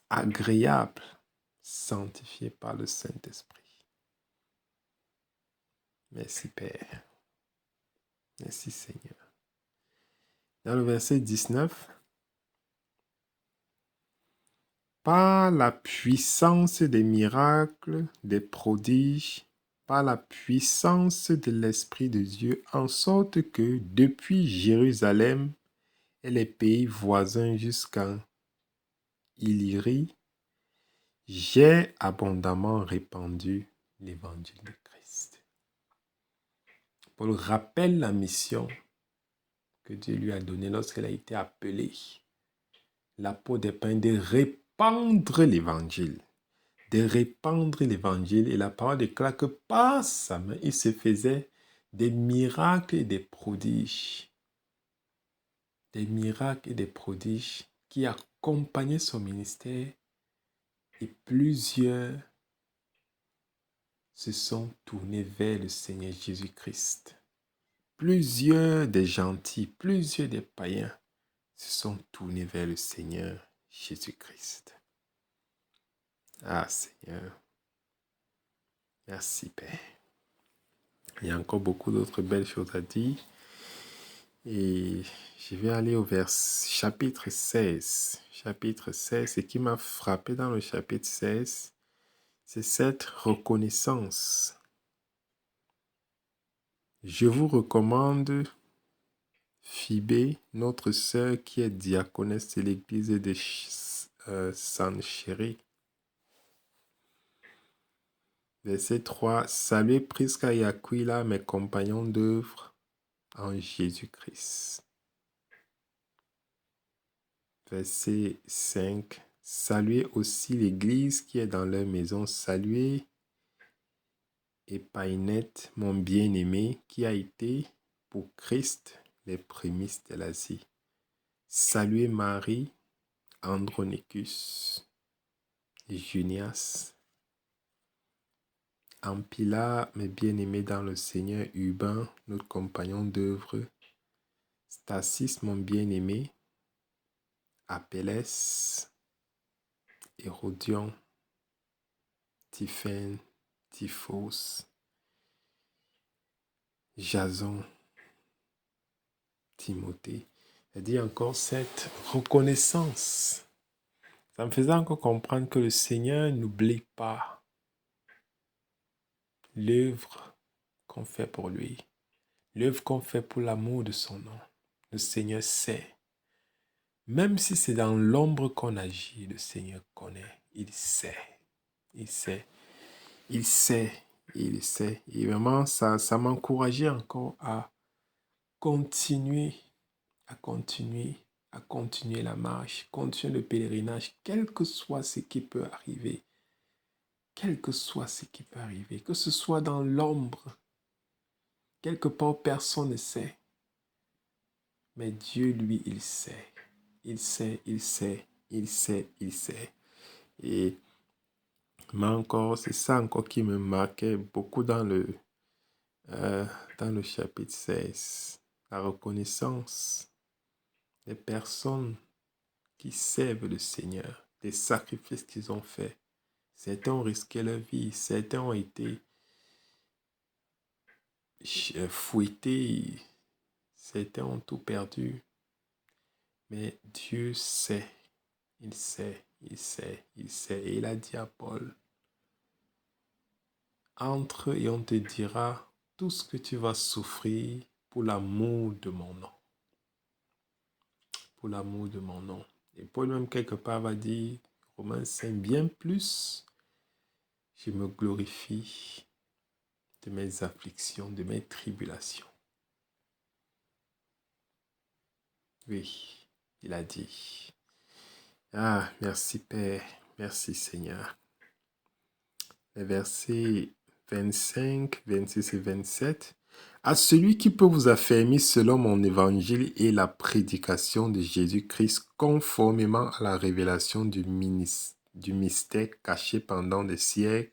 agréable, sanctifiée par le Saint-Esprit. Merci Père. Merci Seigneur. Dans le verset 19, par la puissance des miracles, des prodiges, par la puissance de l'Esprit de Dieu, en sorte que depuis Jérusalem et les pays voisins jusqu'en Illyrie, j'ai abondamment répandu l'évangile de Christ. Paul rappelle la mission que Dieu lui a donnée lorsqu'elle a été appelée, l'apôtre des païens, de répandre l'évangile. Et la parole déclare que par sa main, il se faisait des miracles et des prodiges. Des miracles et des prodiges qui accompagnaient son ministère, et plusieurs se sont tournés vers le Seigneur Jésus-Christ. Plusieurs des gentils, plusieurs des païens se sont tournés vers le Seigneur Jésus-Christ. Ah Seigneur, merci Père. Il y a encore beaucoup d'autres belles choses à dire. Et je vais aller au chapitre 16. Chapitre 16, ce qui m'a frappé dans le chapitre 16, c'est cette reconnaissance. Je vous recommande Phibé, notre sœur qui est diaconesse de l'église de Sanchéry. Verset 3. Saluez Prisca et Aquila, mes compagnons d'œuvre en Jésus-Christ. Verset 5. Saluez aussi l'église qui est dans leur maison. Saluez Épaïnette, mon bien-aimé, qui a été pour Christ, les prémices de l'Asie. Saluez Marie, Andronicus, Junias, Ampila, mes bien-aimés dans le Seigneur, Hubin, notre compagnon d'œuvre, Stasis, mon bien-aimé, Apelles, Hérodion, Tiphène, Typhos, Jason, Timothée. C'est-à-dire encore cette reconnaissance. Ça me faisait encore comprendre que le Seigneur n'oublie pas l'œuvre qu'on fait pour lui, l'œuvre qu'on fait pour l'amour de son nom. Le Seigneur sait. Même si c'est dans l'ombre qu'on agit, le Seigneur connaît. Il sait. Il sait. Il sait. Il sait. Et vraiment, ça m'encourageait encore à continuer, à continuer la marche, continuer le pèlerinage, quel que soit ce qui peut arriver. Quel que soit ce qui peut arriver, que ce soit dans l'ombre, quelque part personne ne sait. Mais Dieu, lui, il sait. Il sait, il sait, il sait, il sait. Et mais encore, c'est ça encore qui me marquait beaucoup dans le chapitre 16. La reconnaissance des personnes qui servent le Seigneur, des sacrifices qu'ils ont faits. Certains ont risqué leur vie, certains ont été fouettés, certains ont tout perdu. Mais Dieu sait, il sait, il sait, il sait. Et il a dit à Paul, entre et on te dira tout ce que tu vas souffrir pour l'amour de mon nom. Pour l'amour de mon nom. Et Paul même quelque part va dire, Romains 5, bien plus, je me glorifie de mes afflictions, de mes tribulations. Oui, il a dit. Ah, merci Père, merci Seigneur. Les versets 25, 26 et 27. À celui qui peut vous affermir selon mon évangile et la prédication de Jésus-Christ conformément à la révélation du mystère caché pendant des siècles,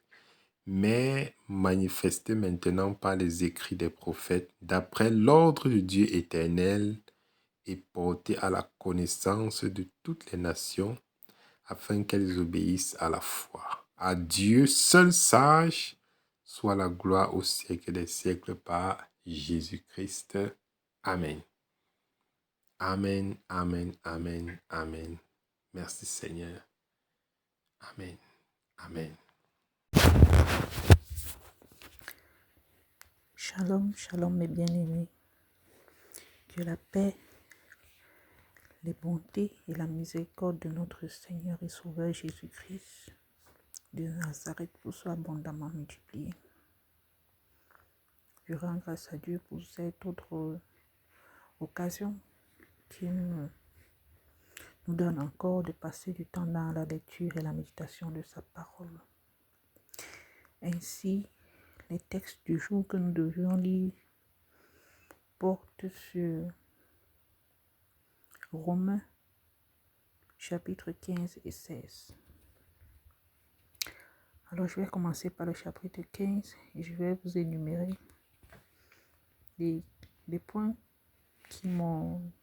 mais manifesté maintenant par les écrits des prophètes, d'après l'ordre de Dieu éternel, et porté à la connaissance de toutes les nations, afin qu'elles obéissent à la foi. À Dieu, seul sage, soit la gloire au siècle des siècles par Jésus-Christ. Amen. Amen, amen, amen, amen. Merci Seigneur. Amen, amen. Shalom, shalom mes bien-aimés. Que la paix, les bontés et la miséricorde de notre Seigneur et Sauveur Jésus-Christ de Nazareth vous soient abondamment multipliés. Je rends grâce à Dieu pour cette autre occasion qu'il nous donne encore de passer du temps dans la lecture et la méditation de sa parole. Ainsi, les textes du jour que nous devions lire portent sur Romains chapitre 15 et 16. Alors je vais commencer par le chapitre 15 et je vais vous énumérer les points qui m'ont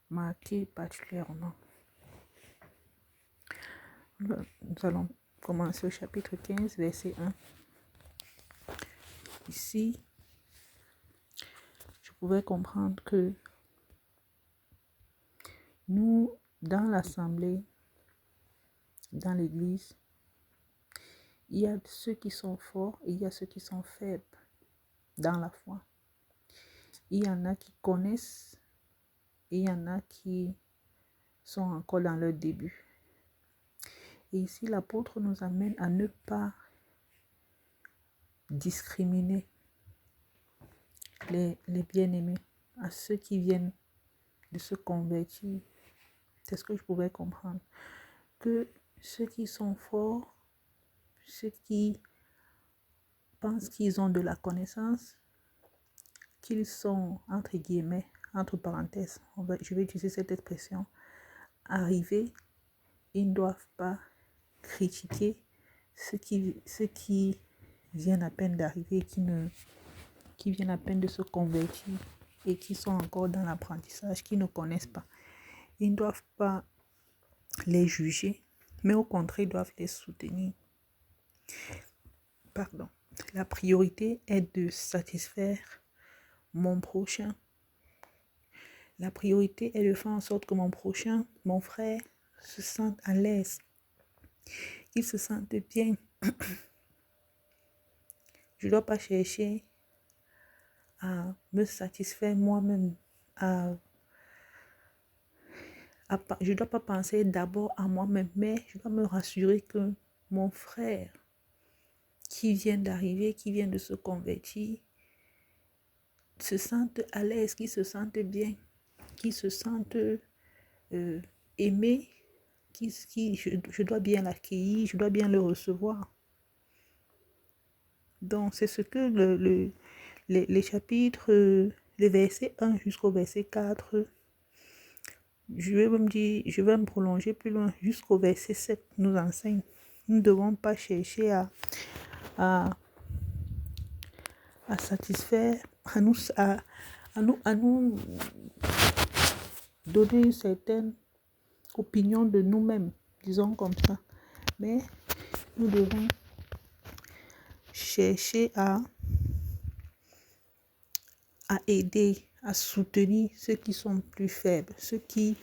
marqué particulièrement. Nous allons commencer au chapitre 15, verset 1. Ici, je pouvais comprendre que nous, dans l'assemblée, dans l'église, il y a ceux qui sont forts et il y a ceux qui sont faibles dans la foi. Il y en a qui connaissent et il y en a qui sont encore dans leur début. Et ici, l'apôtre nous amène à ne pas discriminer les bien-aimés, à ceux qui viennent de se convertir. C'est ce que je pouvais comprendre. Que ceux qui sont forts, ceux qui pensent qu'ils ont de la connaissance, qu'ils sont, entre guillemets, entre parenthèses, je vais utiliser cette expression, arrivés, ils ne doivent pas critiquer ceux qui viennent à peine d'arriver, qui viennent à peine de se convertir et qui sont encore dans l'apprentissage, qui ne connaissent pas. Ils ne doivent pas les juger, mais au contraire, ils doivent les soutenir. Pardon. La priorité est de satisfaire mon prochain. La priorité est de faire en sorte que mon prochain, mon frère, se sente à l'aise, qu'il se sente bien. Je ne dois pas chercher à me satisfaire moi-même. Je ne dois pas penser d'abord à moi-même, mais je dois me rassurer que mon frère qui vient d'arriver, qui vient de se convertir, se sente à l'aise, qu'il se sente bien, qu'il se sente aimé, je dois bien l'accueillir, je dois bien le recevoir. Donc, c'est ce que les chapitres, le verset 1 jusqu'au verset 4, je vais me prolonger plus loin, jusqu'au verset 7, nous enseigne. Nous ne devons pas chercher à satisfaire, à nous donner une certaine opinion de nous-mêmes, disons comme ça. Mais nous devons chercher à aider, à soutenir ceux qui sont plus faibles, ceux qui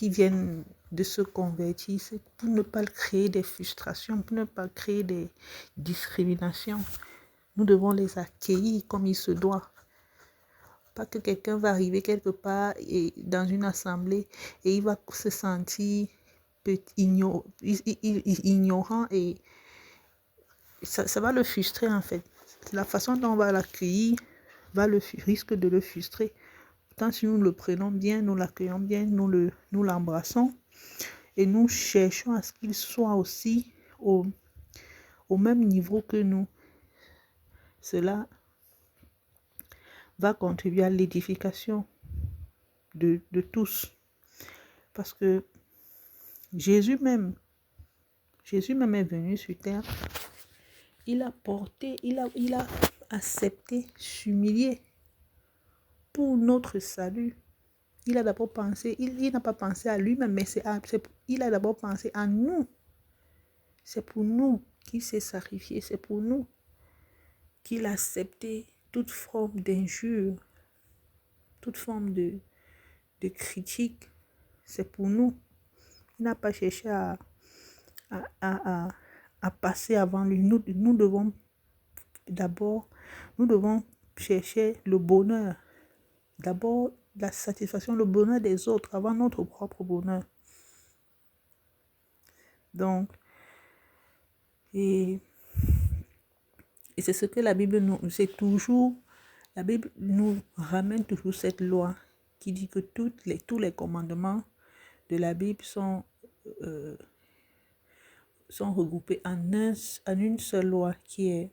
viennent de se convertir, pour ne pas créer des frustrations, pour ne pas créer des discriminations. Nous devons les accueillir comme il se doit. Pas que quelqu'un va arriver quelque part et dans une assemblée et il va se sentir ignorant et ça va le frustrer en fait. La façon dont on va l'accueillir risque de le frustrer. Pourtant, si nous le prenons bien, nous l'accueillons bien, nous l'embrassons et nous cherchons à ce qu'il soit aussi au même niveau que nous. Cela va contribuer à l'édification de tous. Parce que Jésus même est venu sur terre. Il a accepté, s'humilier pour notre salut. Il a d'abord pensé, il n'a pas pensé à lui-même, mais il a d'abord pensé à nous. C'est pour nous qu'il s'est sacrifié, c'est pour nous qu'il a accepté toute forme d'injure, toute forme de critique. C'est pour nous. Il n'a pas cherché à passer avant lui. Nous devons chercher le bonheur. D'abord, la satisfaction, le bonheur des autres avant notre propre bonheur. Donc, et c'est ce que la Bible la Bible nous ramène toujours cette loi qui dit que tous les commandements de la Bible sont regroupés en une seule loi qui est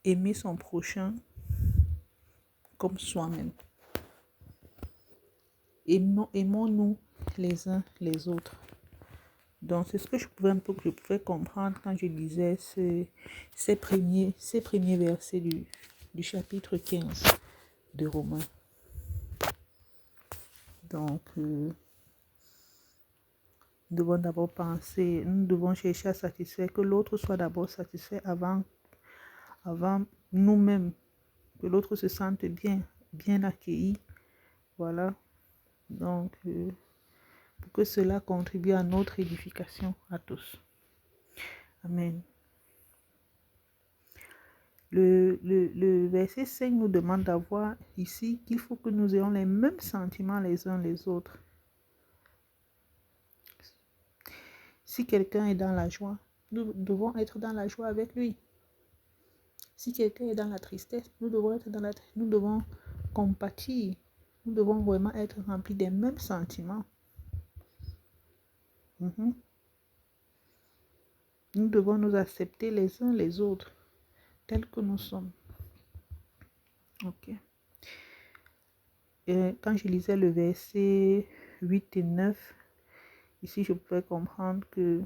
aimer son prochain comme soi-même. Aimons-nous les uns les autres. Donc, c'est ce que je pouvais comprendre quand je lisais ces premiers versets du chapitre 15 de Romains. Donc, nous devons chercher à satisfaire, que l'autre soit d'abord satisfait avant nous-mêmes, que l'autre se sente bien accueilli. Voilà. Donc, pour que cela contribue à notre édification à tous. Amen. Le verset 5 nous demande d'avoir ici qu'il faut que nous ayons les mêmes sentiments les uns les autres. Si quelqu'un est dans la joie, nous devons être dans la joie avec lui. Si quelqu'un est dans la tristesse, nous devons être nous devons compatir. Nous devons vraiment être remplis des mêmes sentiments. Nous devons nous accepter les uns les autres tels que nous sommes. Ok. Et quand je lisais le verset 8 et 9, ici je pouvais comprendre que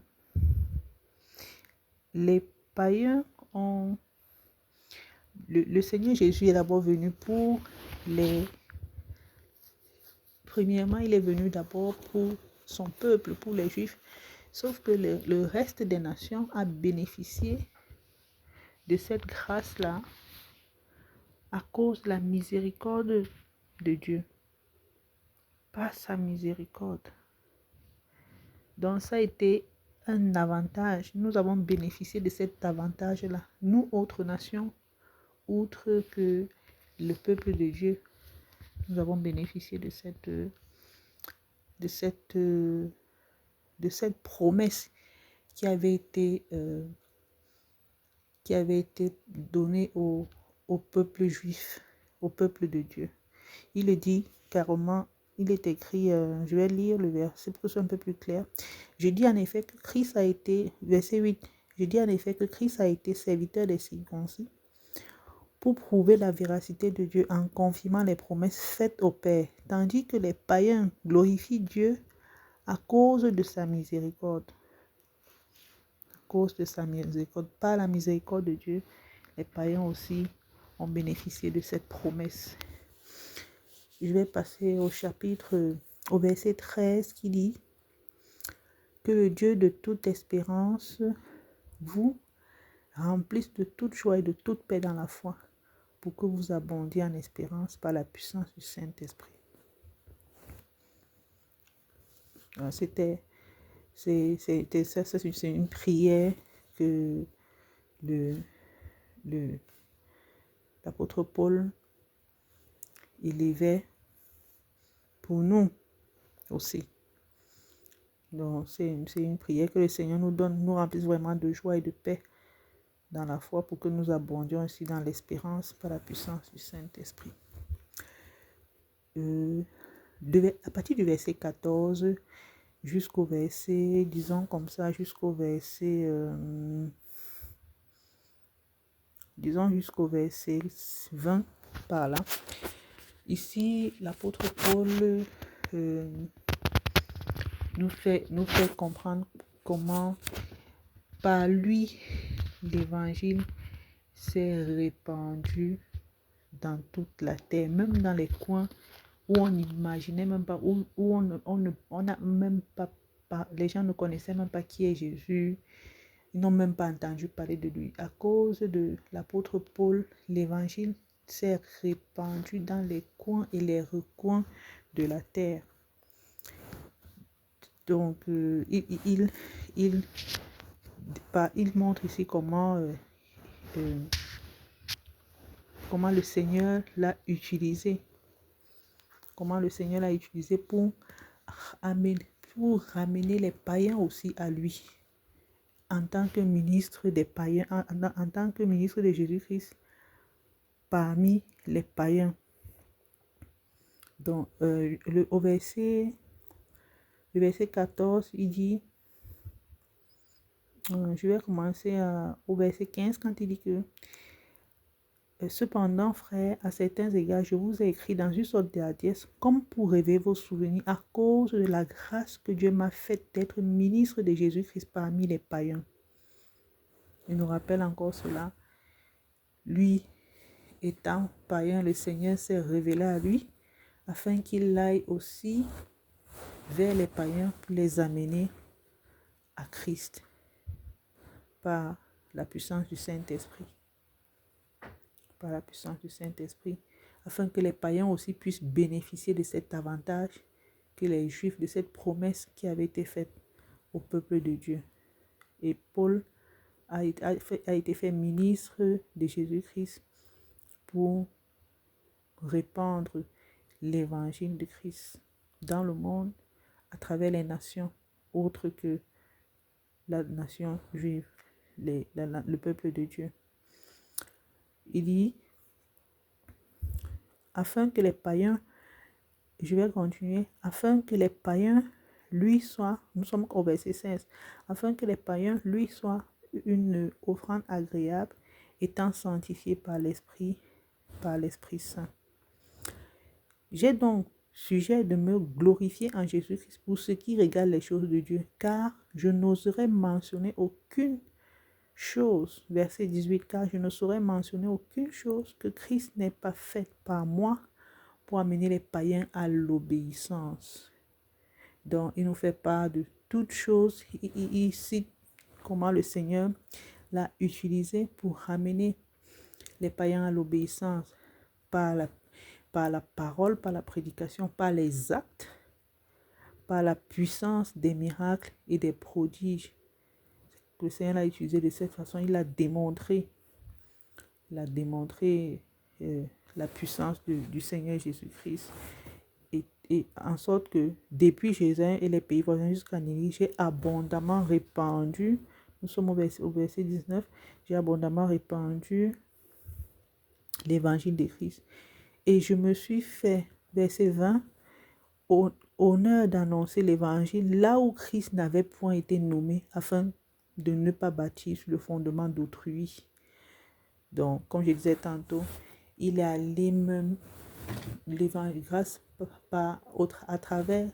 les païens ont... Le Seigneur Jésus est d'abord venu pour les... Premièrement, il est venu d'abord pour son peuple, pour les Juifs. Sauf que le reste des nations a bénéficié de cette grâce-là à cause de la miséricorde de Dieu. Par sa miséricorde. Donc ça a été un avantage. Nous avons bénéficié de cet avantage-là. Nous, autres nations, outre que le peuple de Dieu, nous avons bénéficié de cette promesse qui avait été donnée au peuple juif, au peuple de Dieu. Il est dit carrément, il est écrit, je vais lire le verset pour que ce soit un peu plus clair. Je dis en effet que Christ a été, verset 8, je dis en effet que Christ a été serviteur des circoncis pour prouver la véracité de Dieu en confirmant les promesses faites au Père, tandis que les païens glorifient Dieu à cause de sa miséricorde. À cause de sa miséricorde, par la miséricorde de Dieu, les païens aussi ont bénéficié de cette promesse. Je vais passer au verset 13 qui dit que le Dieu de toute espérance vous remplisse de toute joie et de toute paix dans la foi pour que vous abondiez en espérance par la puissance du Saint-Esprit. C'est une prière que l'apôtre Paul élevait pour nous aussi. Donc, c'est une prière que le Seigneur nous donne, nous remplisse vraiment de joie et de paix dans la foi pour que nous abondions aussi dans l'espérance par la puissance du Saint-Esprit. À partir du verset 14 jusqu'au verset, disons comme ça, jusqu'au verset 20 par là. Ici, l'apôtre Paul nous fait comprendre comment par lui l'évangile s'est répandu dans toute la terre, même dans les coins où on n'imaginait même pas, où on a même pas, les gens ne connaissaient même pas qui est Jésus, ils n'ont même pas entendu parler de lui. À cause de l'apôtre Paul, l'évangile s'est répandu dans les coins et les recoins de la terre. Donc, il montre ici comment le Seigneur l'a utilisé. Comment le Seigneur l'a utilisé pour ramener les païens aussi à lui. En tant que ministre des païens, en tant que ministre de Jésus-Christ parmi les païens. Donc, le verset 14, il dit, je vais commencer au verset 15 quand il dit que cependant, frères, à certains égards, je vous ai écrit dans une sorte de hardiesse, comme pour réveiller vos souvenirs à cause de la grâce que Dieu m'a faite d'être ministre de Jésus-Christ parmi les païens. Il nous rappelle encore cela. Lui, étant païen, le Seigneur s'est révélé à lui afin qu'il aille aussi vers les païens pour les amener à Christ par la puissance du Saint-Esprit. Par la puissance du Saint-Esprit, afin que les païens aussi puissent bénéficier de cet avantage que les Juifs, de cette promesse qui avait été faite au peuple de Dieu. Et Paul a été fait ministre de Jésus-Christ pour répandre l'évangile de Christ dans le monde à travers les nations autres que la nation juive, le peuple de Dieu. Il dit, afin que les païens, je vais continuer, afin que les païens lui soient, nous sommes au verset 16, afin que les païens lui soient une offrande agréable, étant sanctifiés par l'Esprit par l'Esprit Saint. J'ai donc sujet de me glorifier en Jésus-Christ pour ce qui regarde les choses de Dieu, car je n'oserais mentionner aucune chose, verset 18, car je ne saurais mentionner aucune chose que Christ n'ait pas faite par moi pour amener les païens à l'obéissance. Donc, il nous fait part de toutes choses. Il cite comment le Seigneur l'a utilisé pour ramener les païens à l'obéissance par la parole, par la prédication, par les actes, par la puissance des miracles et des prodiges. Le Seigneur l'a utilisé de cette façon. Il a démontré la puissance du Seigneur Jésus-Christ. Et en sorte que depuis Jérusalem et les pays voisins jusqu'à Néli, j'ai abondamment répandu, nous sommes au verset 19, j'ai abondamment répandu l'évangile de Christ. Et je me suis fait, verset 20, honneur d'annoncer l'évangile là où Christ n'avait point été nommé, afin de ne pas bâtir sur le fondement d'autrui. Donc, comme je disais tantôt, il est allé même l'évangile grâce à travers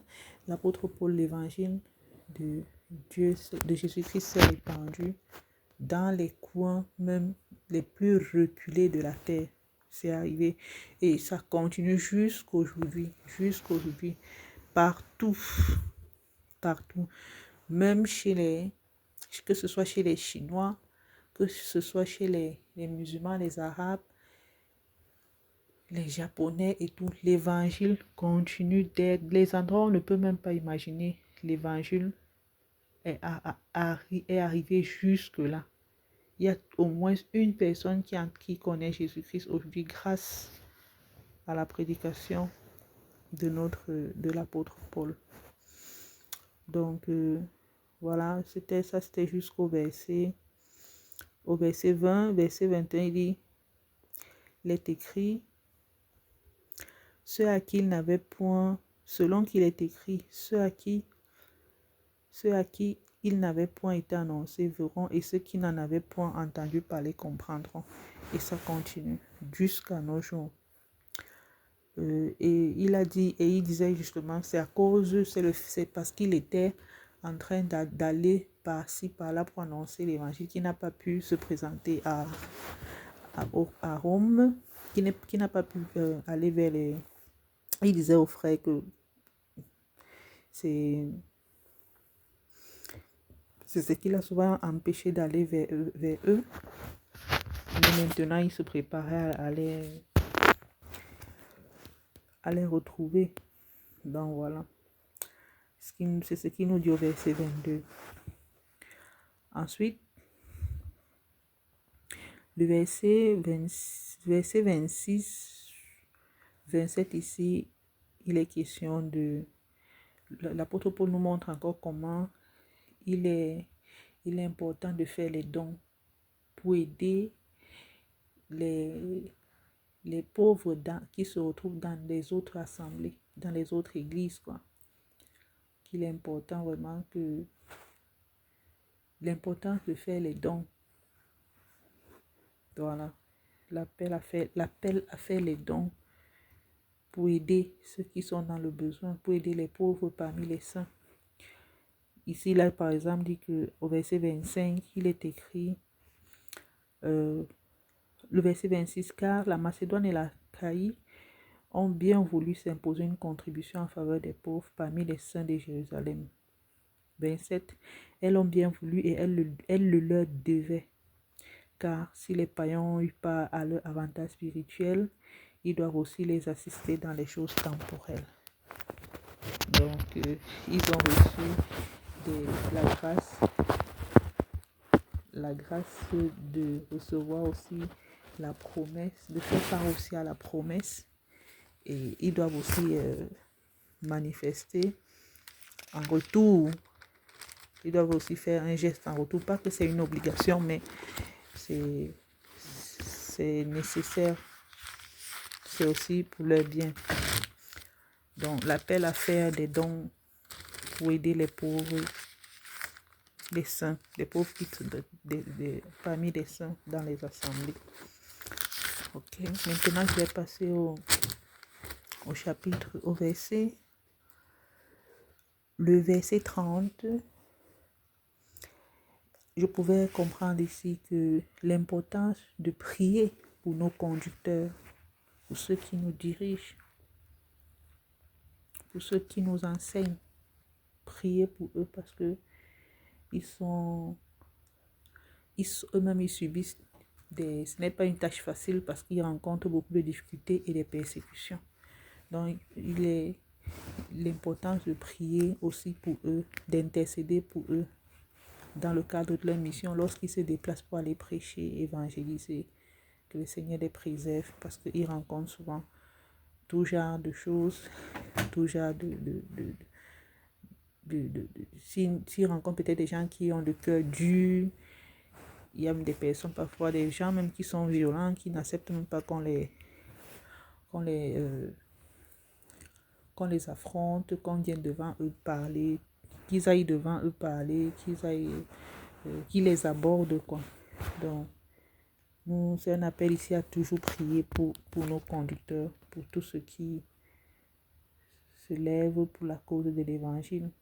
l'apôtre Paul, l'évangile de Dieu, de Jésus-Christ s'est répandu dans les coins même les plus reculés de la terre. C'est arrivé et ça continue jusqu'aujourd'hui, partout, même que ce soit chez les Chinois, que ce soit chez les musulmans, les Arabes, les Japonais et tout, l'évangile continue d'être, les endroits où on ne peut même pas imaginer, l'évangile est arrivé jusque-là. Il y a au moins une personne qui connaît Jésus-Christ aujourd'hui grâce à la prédication de l'apôtre Paul. Donc, voilà, c'était jusqu'au verset 20, verset 21, il dit, il est écrit, ceux à qui il n'avait point, selon qu'il est écrit, ceux à qui il n'avait point été annoncé verront, et ceux qui n'en avaient point entendu parler comprendront. Et ça continue jusqu'à nos jours. Et il disait justement, c'est parce qu'il était en train d'aller par-ci, par-là pour annoncer l'évangile, qu'il n'a pas pu se présenter à Rome, qui n'a pas pu aller vers les... Il disait aux frères que c'est ce qui l'a souvent empêché d'aller vers eux. Mais maintenant, il se préparait à les retrouver. Donc voilà. C'est ce qui nous dit au verset 22. Ensuite, le verset 26, 27 ici, il est question de... L'apôtre Paul nous montre encore comment il est important de faire les dons pour aider les pauvres qui se retrouvent dans les autres assemblées, dans les autres églises, quoi. Qu'il est important vraiment que l'importance de faire les dons. Voilà. L'appel à faire les dons pour aider ceux qui sont dans le besoin, pour aider les pauvres parmi les saints. Ici, là, par exemple, dit qu'au verset 25, il est écrit, le verset 26, car la Macédoine et la Caïe ont bien voulu s'imposer une contribution en faveur des pauvres parmi les saints de Jérusalem. 27, elles ont bien voulu et elles le leur devaient. Car si les païens ont eu part à leur avantage spirituel, ils doivent aussi les assister dans les choses temporelles. Donc, ils ont reçu la grâce de recevoir aussi la promesse, de faire part aussi à la promesse. Et ils doivent aussi manifester en retour. Ils doivent aussi faire un geste en retour. Pas que c'est une obligation, mais c'est nécessaire. C'est aussi pour leur bien. Donc, l'appel à faire des dons pour aider les pauvres, les saints, les pauvres parmi les saints dans les assemblées. Ok, maintenant je vais passer au chapitre, au verset. Le verset 30, je pouvais comprendre ici que l'importance de prier pour nos conducteurs, pour ceux qui nous dirigent, pour ceux qui nous enseignent. Prier pour eux parce que eux-mêmes ils subissent ce n'est pas une tâche facile parce qu'ils rencontrent beaucoup de difficultés et des persécutions. Donc il est l'importance de prier aussi pour eux, d'intercéder pour eux dans le cadre de leur mission lorsqu'ils se déplacent pour aller prêcher, évangéliser, que le Seigneur les préserve parce qu'ils rencontrent souvent tout genre de choses, tout genre s'ils rencontrent peut-être des gens qui ont le cœur dur, il y a des personnes, parfois des gens même qui sont violents, qui n'acceptent même pas qu'on les affronte, qu'on vienne devant eux parler, qu'ils aillent devant eux parler, qu'ils les abordent, quoi. Donc, c'est un appel ici à toujours prier pour nos conducteurs, pour tous ceux qui se lèvent pour la cause de l'évangile.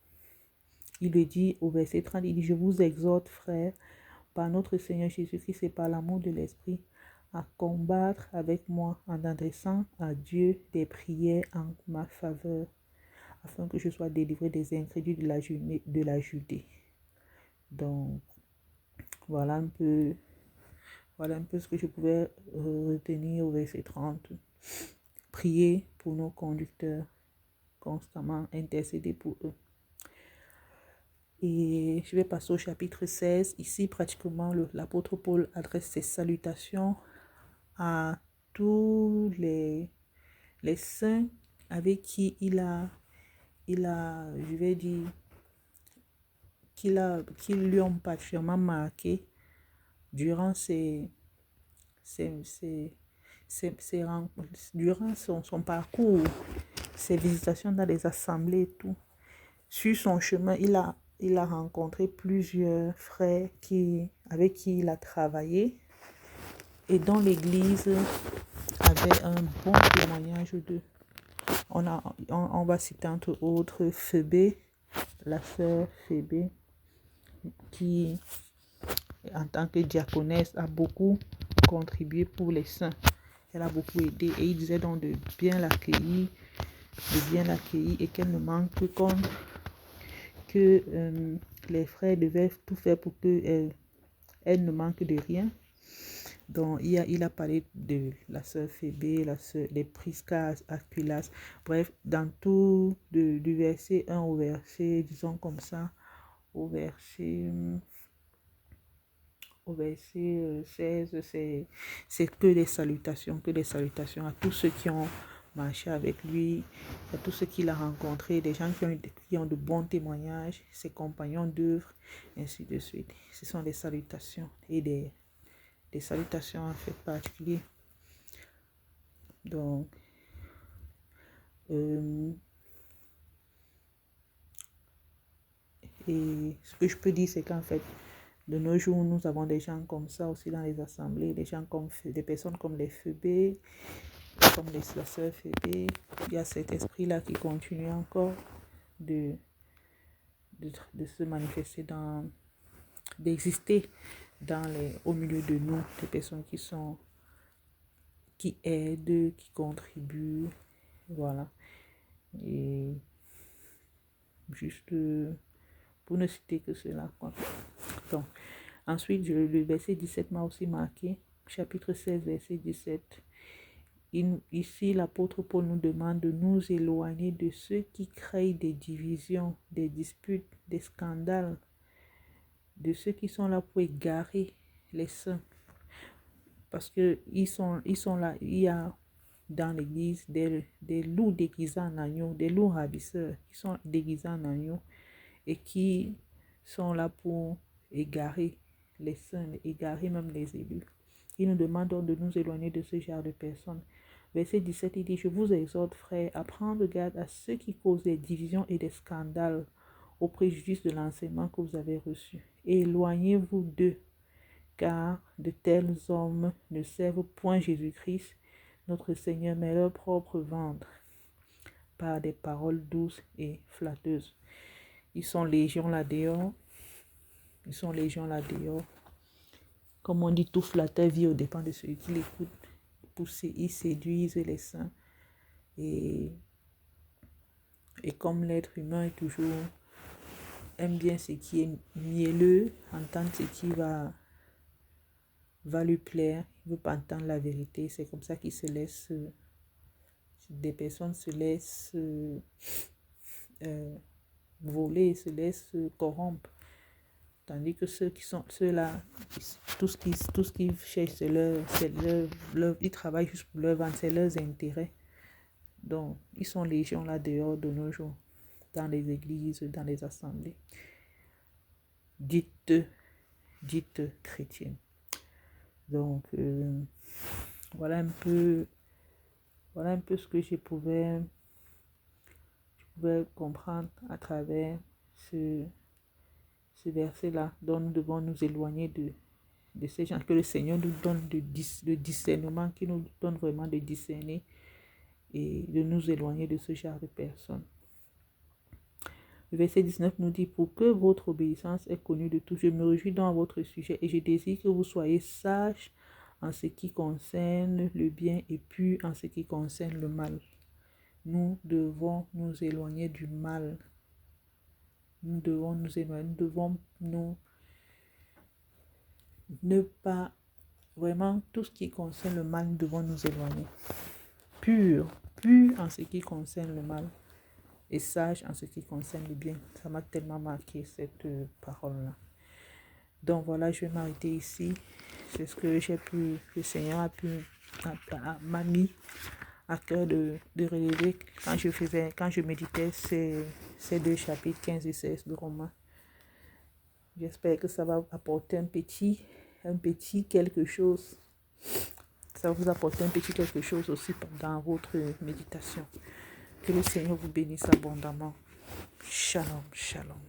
Il le dit au verset 30, il dit, je vous exhorte, frères, par notre Seigneur Jésus-Christ et par l'amour de l'Esprit, à combattre avec moi en adressant à Dieu des prières en ma faveur, afin que je sois délivré des incrédules de la Judée. Donc, voilà un peu ce que je pouvais retenir au verset 30. Prier pour nos conducteurs, constamment intercéder pour eux. Et je vais passer au chapitre 16. Ici, pratiquement, l'apôtre Paul adresse ses salutations à tous les saints avec qui il a, je vais dire, qui lui ont particulièrement marqué durant durant son parcours, ses visitations dans les assemblées et tout. Sur son chemin, il a rencontré plusieurs frères avec qui il a travaillé et dont l'Église avait un bon témoignage d'eux. On va citer entre autres Phébé, la sœur Phébé, qui, en tant que diaconesse, a beaucoup contribué pour les saints. Elle a beaucoup aidé et il disait donc de bien l'accueillir et qu'elle ne manque que les frères devaient tout faire pour qu'elle ne manque de rien. Donc, il a parlé de la sœur Phébé, des Priscas, Aquilas, bref, dans tout, du verset 1 au verset, disons comme ça, au verset 16, c'est que des salutations à tous ceux qui ont marché avec lui, à tous ceux qu'il a rencontrés, des gens qui ont de bons témoignages, ses compagnons d'œuvre, ainsi de suite. Ce sont des salutations et des salutations en fait particulier. Donc, et ce que je peux dire, c'est qu'en fait, de nos jours, nous avons des gens comme ça aussi dans les assemblées, des personnes comme les Phébé, comme la sœur Phébé. Il y a cet esprit-là qui continue encore de se manifester, d'exister au milieu de nous, des personnes qui aident, qui contribuent, voilà. Et juste pour ne citer que cela, quoi. Donc, ensuite, le verset 17 m'a aussi marqué, chapitre 16, verset 17. Ici, l'apôtre Paul nous demande de nous éloigner de ceux qui créent des divisions, des disputes, des scandales, de ceux qui sont là pour égarer les saints. Parce que ils sont là, il y a dans l'église des loups déguisés en agneaux, des loups ravisseurs qui sont déguisés en agneaux et qui sont là pour égarer les saints, égarer même les élus. Il nous demande donc de nous éloigner de ce genre de personnes. Verset 17, il dit, je vous exhorte, frères, à prendre garde à ceux qui causent des divisions et des scandales au préjudice de l'enseignement que vous avez reçu. Et éloignez-vous d'eux, car de tels hommes ne servent point Jésus-Christ, notre Seigneur, mais leur propre ventre, par des paroles douces et flatteuses. Ils sont légion là dehors. Ils sont légion là dehors. Comme on dit, tout flatteur vit aux dépens de celui qui l'écoute. Ils séduisent les saints. Et comme l'être humain est toujours aime bien ce qui est mielleux, entendre ce qui va lui plaire, il ne veut pas entendre la vérité. C'est comme ça qu'il se laisse, des personnes se laissent voler, se laissent corrompre. Tandis que ceux-là, tout ce qu'ils cherchent, c'est ils travaillent juste pour leur ventre, c'est leurs intérêts. Donc, ils sont légion là dehors de nos jours, dans les églises, dans les assemblées, dites chrétiennes. Donc, voilà un peu ce que je pouvais comprendre à travers ce verset-là, dont nous devons nous éloigner de ces gens, que le Seigneur nous donne le discernement, qui nous donne vraiment de discerner et de nous éloigner de ce genre de personnes. Le verset 19 nous dit: pour que votre obéissance est connue de tous, je me réjouis dans votre sujet et je désire que vous soyez sages en ce qui concerne le bien et purs en ce qui concerne le mal. Nous devons nous éloigner du mal. Nous devons nous éloigner, nous devons ne pas, vraiment, tout ce qui concerne le mal, nous devons nous éloigner. Pur en ce qui concerne le mal et sage en ce qui concerne le bien. Ça m'a tellement marqué cette parole-là. Donc voilà, je vais m'arrêter ici. C'est ce que le Seigneur m'a mis à cœur de relever quand je méditais ces deux chapitres 15 et 16 de Romains. J'espère que ça va apporter un petit quelque chose. Ça va vous apporter un petit quelque chose aussi dans votre méditation. Que le Seigneur vous bénisse abondamment. Shalom, shalom.